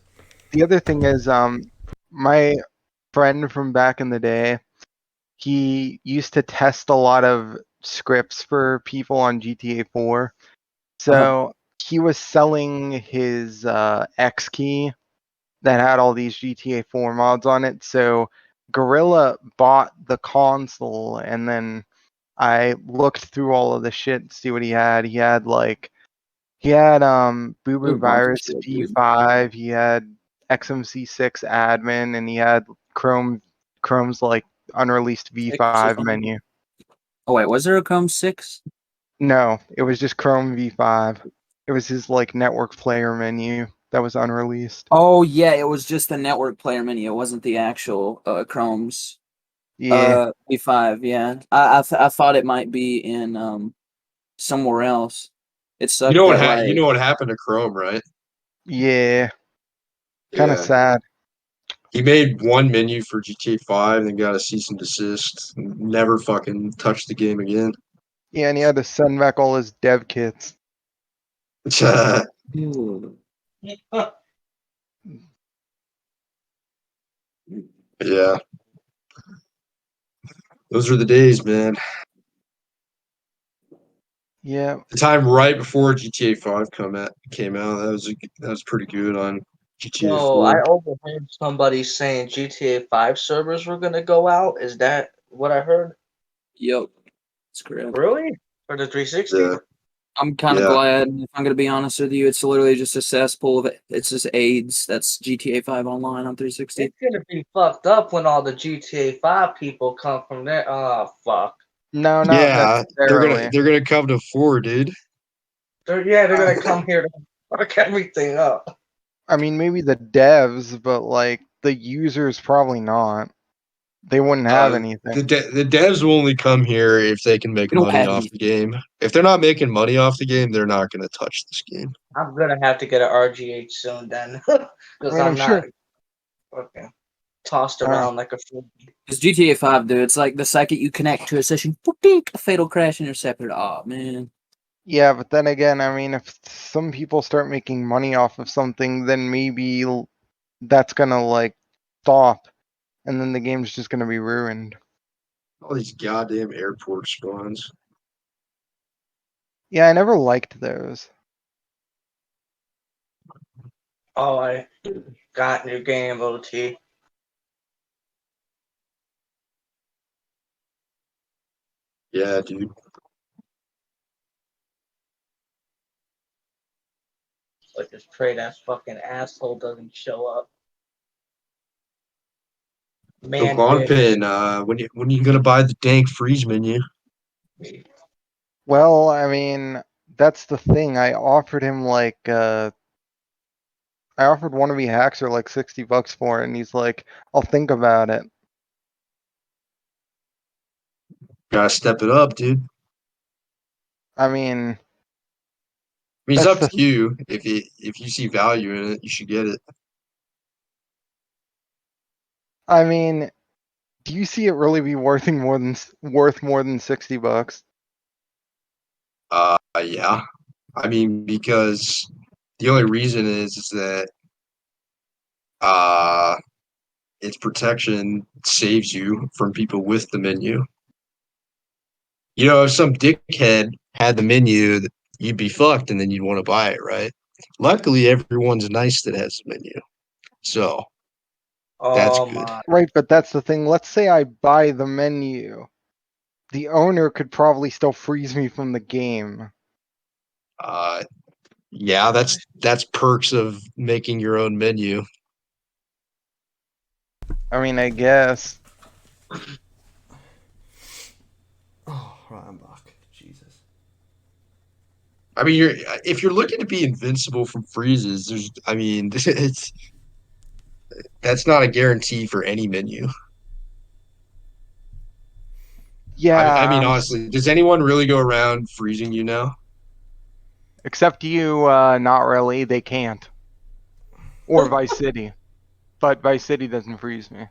the other thing is, my friend from back in the day, he used to test a lot of scripts for people on GTA 4. So he was selling his X key that had all these GTA 4 mods on it. So Gorilla bought the console, and then I looked through all of the shit to see what he had. He had Boo Ooh, Boo bunch of Virus shit, dude. V5, he had XMC6 admin, and he had Chrome's like unreleased Six or V5 something. menu. Oh wait, was there a Chrome 6? No, it was just Chrome V5. It was his like network player menu that was unreleased. Oh yeah, it was just the network player menu. It wasn't the actual Chrome's Yeah, V5. Yeah, I thought it might be in somewhere else. It You sucked know what? that You like know what happened to Chrome, right? yeah, kind of Yeah, sad. he made one menu for GTA 5, then got a cease and desist. Never fucking touched the game again. Yeah, and he had to send back all his dev kits. Ew. Yeah, those were the days, man. Yeah, The time right before GTA 5 came out, that was pretty good on GTA So I 4. overheard somebody saying GTA 5 servers were gonna go out. Is that what I heard? Yep, it's correct. Really? For the 360? Yeah, I'm kind of yeah. glad. If I'm gonna be honest with you, it's literally just a cesspool of it. It's just AIDS. That's GTA 5 online on 360. It's gonna be fucked up when all the GTA 5 people come from there. Oh fuck. no, not Yeah, necessarily. they're gonna come to 4, dude. They're gonna come here to fuck everything up. I mean, maybe the devs, but like the users probably not. They wouldn't have anything. The devs will only come here if they can make We don't money have off the anything. game. If they're not making money off the game, they're not gonna touch this game. I'm gonna have to get an RGH soon then, I because mean, I'm I'm not sure. fucking tossed Uh, around like a fool. Because GTA 5, dude, it's like the second you connect to a session, a fatal crash intercepted. Oh man. yeah, but then again, I mean, if some people start making money off of something, then maybe that's gonna like stop, and then the game's just gonna be ruined. All these goddamn airport spawns. Yeah, I never liked those. Oh, I got new game OT. Yeah, dude. Like this trade ass fucking asshole doesn't show up. So Man, bitch. Bonpin, when you gonna buy the dank freeze menu? Well, I mean, that's the thing. I offered one of the Haxer like $60 for it, and he's like, "I'll think about it." Gotta step it up, dude. I mean, I mean, it's that's up to the. you. If you see value in it, you should get it. I mean, do you see it really be worth more than $60? Yeah. I mean, because the only reason is that uh its protection saves you from people with the menu. You know, if some dickhead had the menu, you'd be fucked, and then you'd want to buy it, right? Luckily, everyone's nice that has the menu, so that's Oh good. my. Right, but that's the thing. Let's say I buy the menu. The owner could probably still freeze me from the game. Yeah, that's perks of making your own menu. I mean, I guess. Oh, right, I'm back. Jesus. I mean, if you're looking to be invincible from freezes, it's that's not a guarantee for any menu. I mean, Yeah, honestly, does anyone really go around freezing you now? except you, not really. They can't. Or Vice City. But Vice City doesn't freeze me.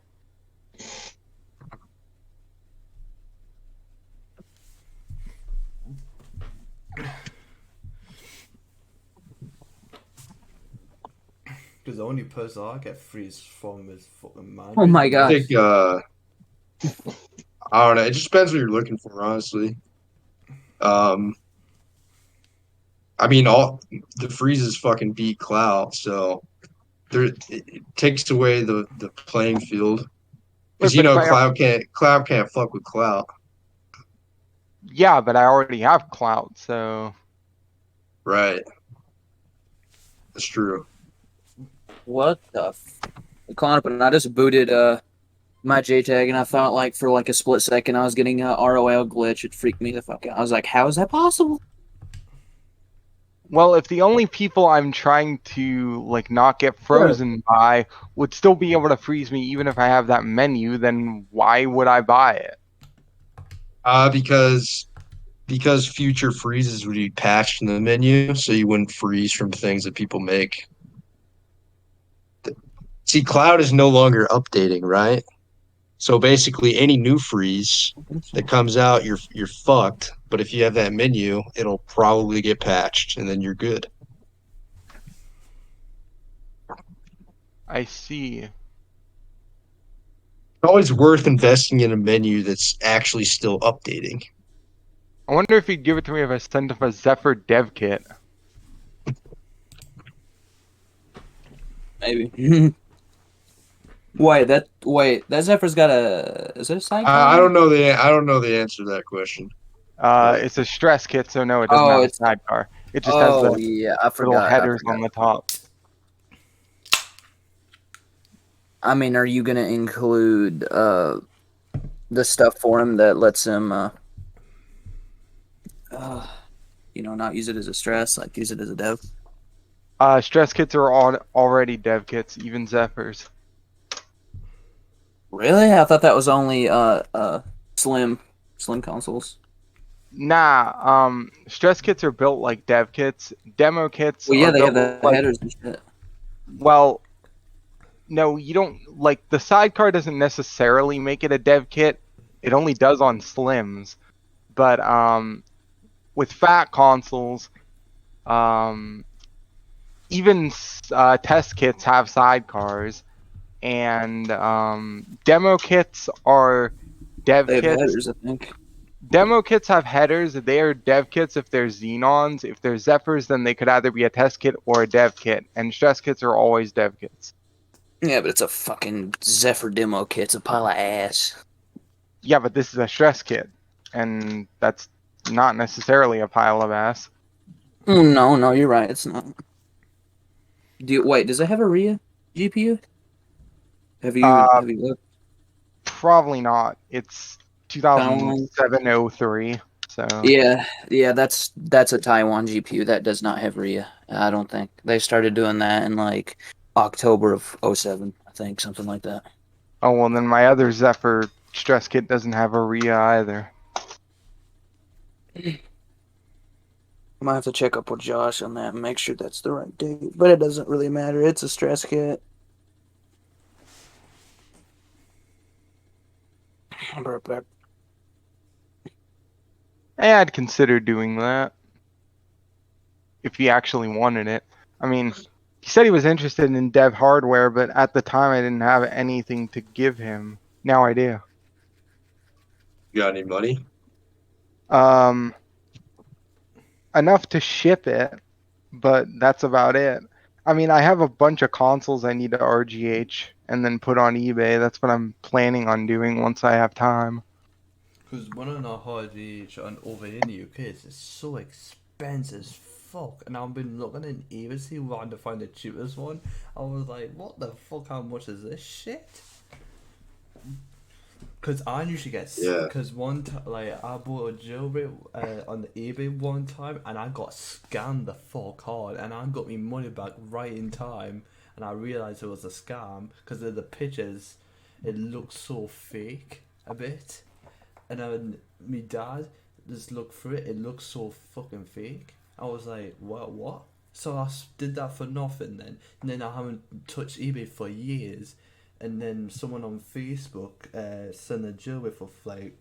Because the only person I get freeze from is fucking magic. Oh my I gosh. think I don't know. It just depends what you're looking for, honestly. Um, I mean, all the freezes fucking beat Cloud, so it takes away the playing field because Wait, but if I Cloud can't fuck with Cloud, yeah, but I already have clout, so right? That's true. What the Clown, but I just booted my JTAG and I thought like for like a split second I was getting a ROL glitch. It freaked me the fuck out. I was like, how is that possible? well, if the only people I'm trying to like not get frozen by would still be able to freeze me even if I have that menu, then why would I buy it? Because future freezes would be patched in the menu, so you wouldn't freeze from things that people make. See, Cloud is no longer updating, right? So basically, any new freeze that comes out, you're fucked. But if you have that menu, it'll probably get patched, and then you're good. I see. It's always worth investing in a menu that's actually still updating. I wonder if he'd give it to me if I sent him a Zephyr dev kit. Maybe. Wait, that Zephyr's got a is it a sidecar? I don't know the answer to that question. It's a stress kit, so no, it doesn't Oh, have a it's sidecar. It just has the yeah, I little forgot. headers on the top. I mean, are you gonna include the stuff for him that lets him not use it as a stress, like use it as a dev? Stress kits are already dev kits, even Zephyrs. Really? I thought that was only slim consoles. Nah, stress kits are built like dev kits. Demo kits Well, yeah, are they have built the like, headers and shit. well, no, you don't, like, the sidecar doesn't necessarily make it a dev kit. It only does on slims. But, with fat consoles, even test kits have sidecars, and demo kits are dev They have kits. headers, I think. Demo kits have headers. They are dev kits if they're Xenons. If they're Zephyrs, then they could either be a test kit or a dev kit. And stress kits are always dev kits. Yeah, but it's a fucking Zephyr demo kit. It's a pile of ass. Yeah, but this is a stress kit, and that's not necessarily a pile of ass. No, you're right. It's not. Wait, does it have a RIA GPU? Have you looked? Probably not. It's 2007-03, so Yeah, that's a Taiwan GPU that does not have RIA. I don't think they started doing that in like October of 07, I think, something like that. oh well. Then my other Zephyr stress kit doesn't have a RIA either. I might have to check up with Josh on that and make sure that's the right date, but it doesn't really matter. It's a stress kit. I'll be right back. I'd consider doing that if he actually wanted it. I mean, he said he was interested in dev hardware, but at the time I didn't have anything to give him. Now I do. You got any money? Enough to ship it, but that's about it. I mean, I have a bunch of consoles I need to RGH and then put on eBay. That's what I'm planning on doing once I have time. Because when I know HRGH and over here in the UK, it's so expensive as fuck. And I've been looking in eBay to see where to find the cheapest one. I was like, what the fuck? How much is this shit? Because I usually get Yeah. because one time like I bought a jailbreak on the eBay one time and I got scammed the fuck hard and I got my money back right in time and I realized it was a scam because of the pictures. It looked so fake a bit, and then my dad just looked through it. It looked so fucking fake. I was like, what? So did that for nothing then, and then I haven't touched eBay for years. And then someone on Facebook sent a jailbreak for like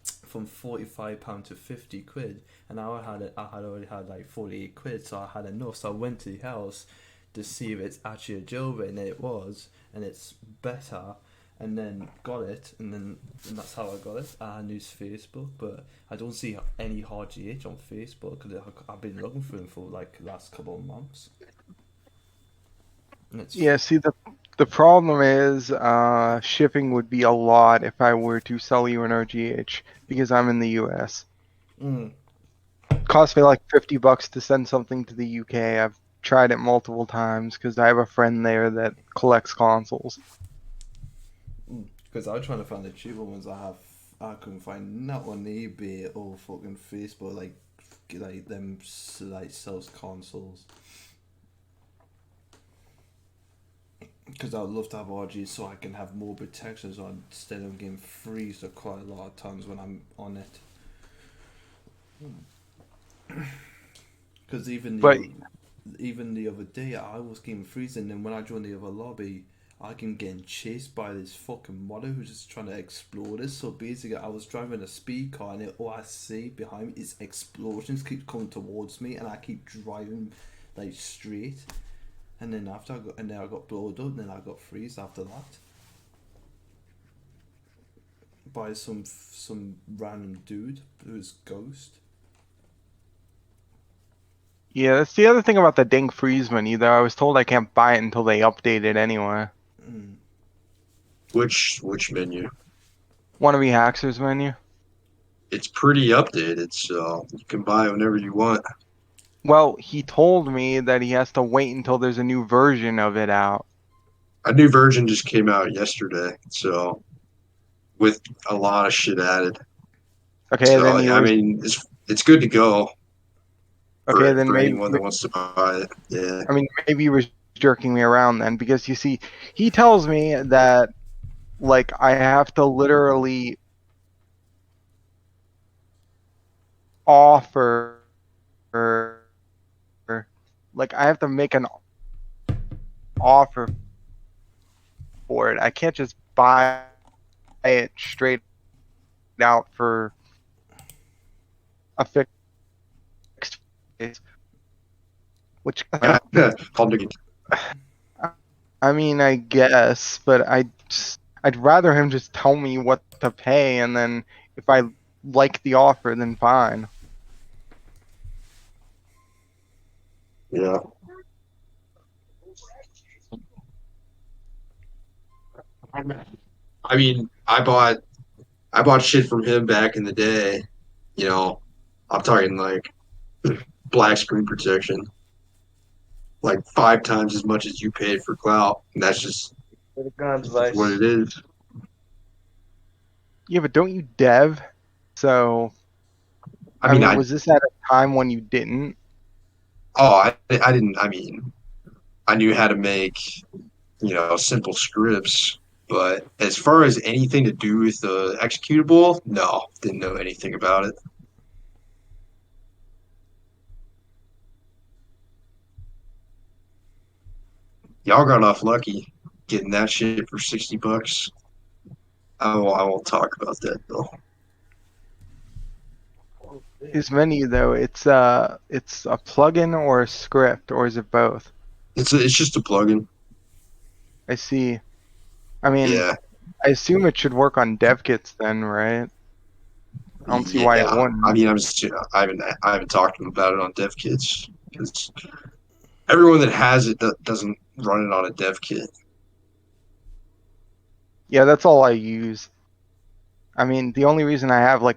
from £45 to £50, and I had already had like 48 quid, so I had enough. So I went to the house to see if it's actually a jailbreak, and it was, and it's better. And then got it, and that's how I got it. I used Facebook, but I don't see any hard GH on Facebook because I've been looking for them for like the last couple of months. And it's Yeah, see, the problem is shipping would be a lot if I were to sell you an RGH because I'm in the US. It costs me like $50 to send something to the UK. I've tried it multiple times because I have a friend there that collects consoles. because I was trying to find the cheaper ones. I couldn't find not on eBay or fucking Facebook like them like sells consoles. Because I would love to have RG so I can have more protections on instead of getting freezed quite a lot of times when I'm on it. Because even the other day I was getting freezing, and when I joined the other lobby, I can get chased by this fucking modder who's just trying to explode us. So basically, I was driving a speed car, and all I see behind me is explosions keep coming towards me, and I keep driving like straight. And then I got blown up, and then I got freezed after that by some random dude who's ghost. Yeah, that's the other thing about the Ding Freeze menu, though. I was told I can't buy it until they update it anyway. Which menu? Wannabe Haxer's menu? It's pretty updated, so you can buy whenever you want. Well, he told me that he has to wait until there's a new version of it out. A new version just came out yesterday, so with a lot of shit added. Okay, So then he I was mean, it's good to go okay. Then for maybe anyone that wants to buy it. Yeah. I mean maybe he was jerking me around then because you see, he tells me that like I have to literally offer, like I have to make an offer for it. I can't just buy it straight out for a fixed price, which I mean, I guess, but I'd rather him just tell me what to pay, and then if I like the offer, then fine. Yeah. I mean, I bought shit from him back in the day. You know, I'm talking like black screen protection, like 5 times as much as you paid for clout. And that's just what it is. Yeah, but don't you dev? So, I I mean, mean, was this at a time when you didn't? I didn't. I mean, I knew how to make simple scripts, but as far as anything to do with the executable, no, didn't know anything about it. Y'all got off lucky getting that shit for $60. I won't talk about that though. His menu though, it's a plugin or a script, or is it both? It's just a plugin. I see. I mean, Yeah, I assume it should work on dev kits then, right? I don't see why it yeah. I wouldn't. mean, I haven't talked to him about it on dev kits because everyone that has it doesn't run it on a dev kit. Yeah, that's all I use. I mean, the only reason I have like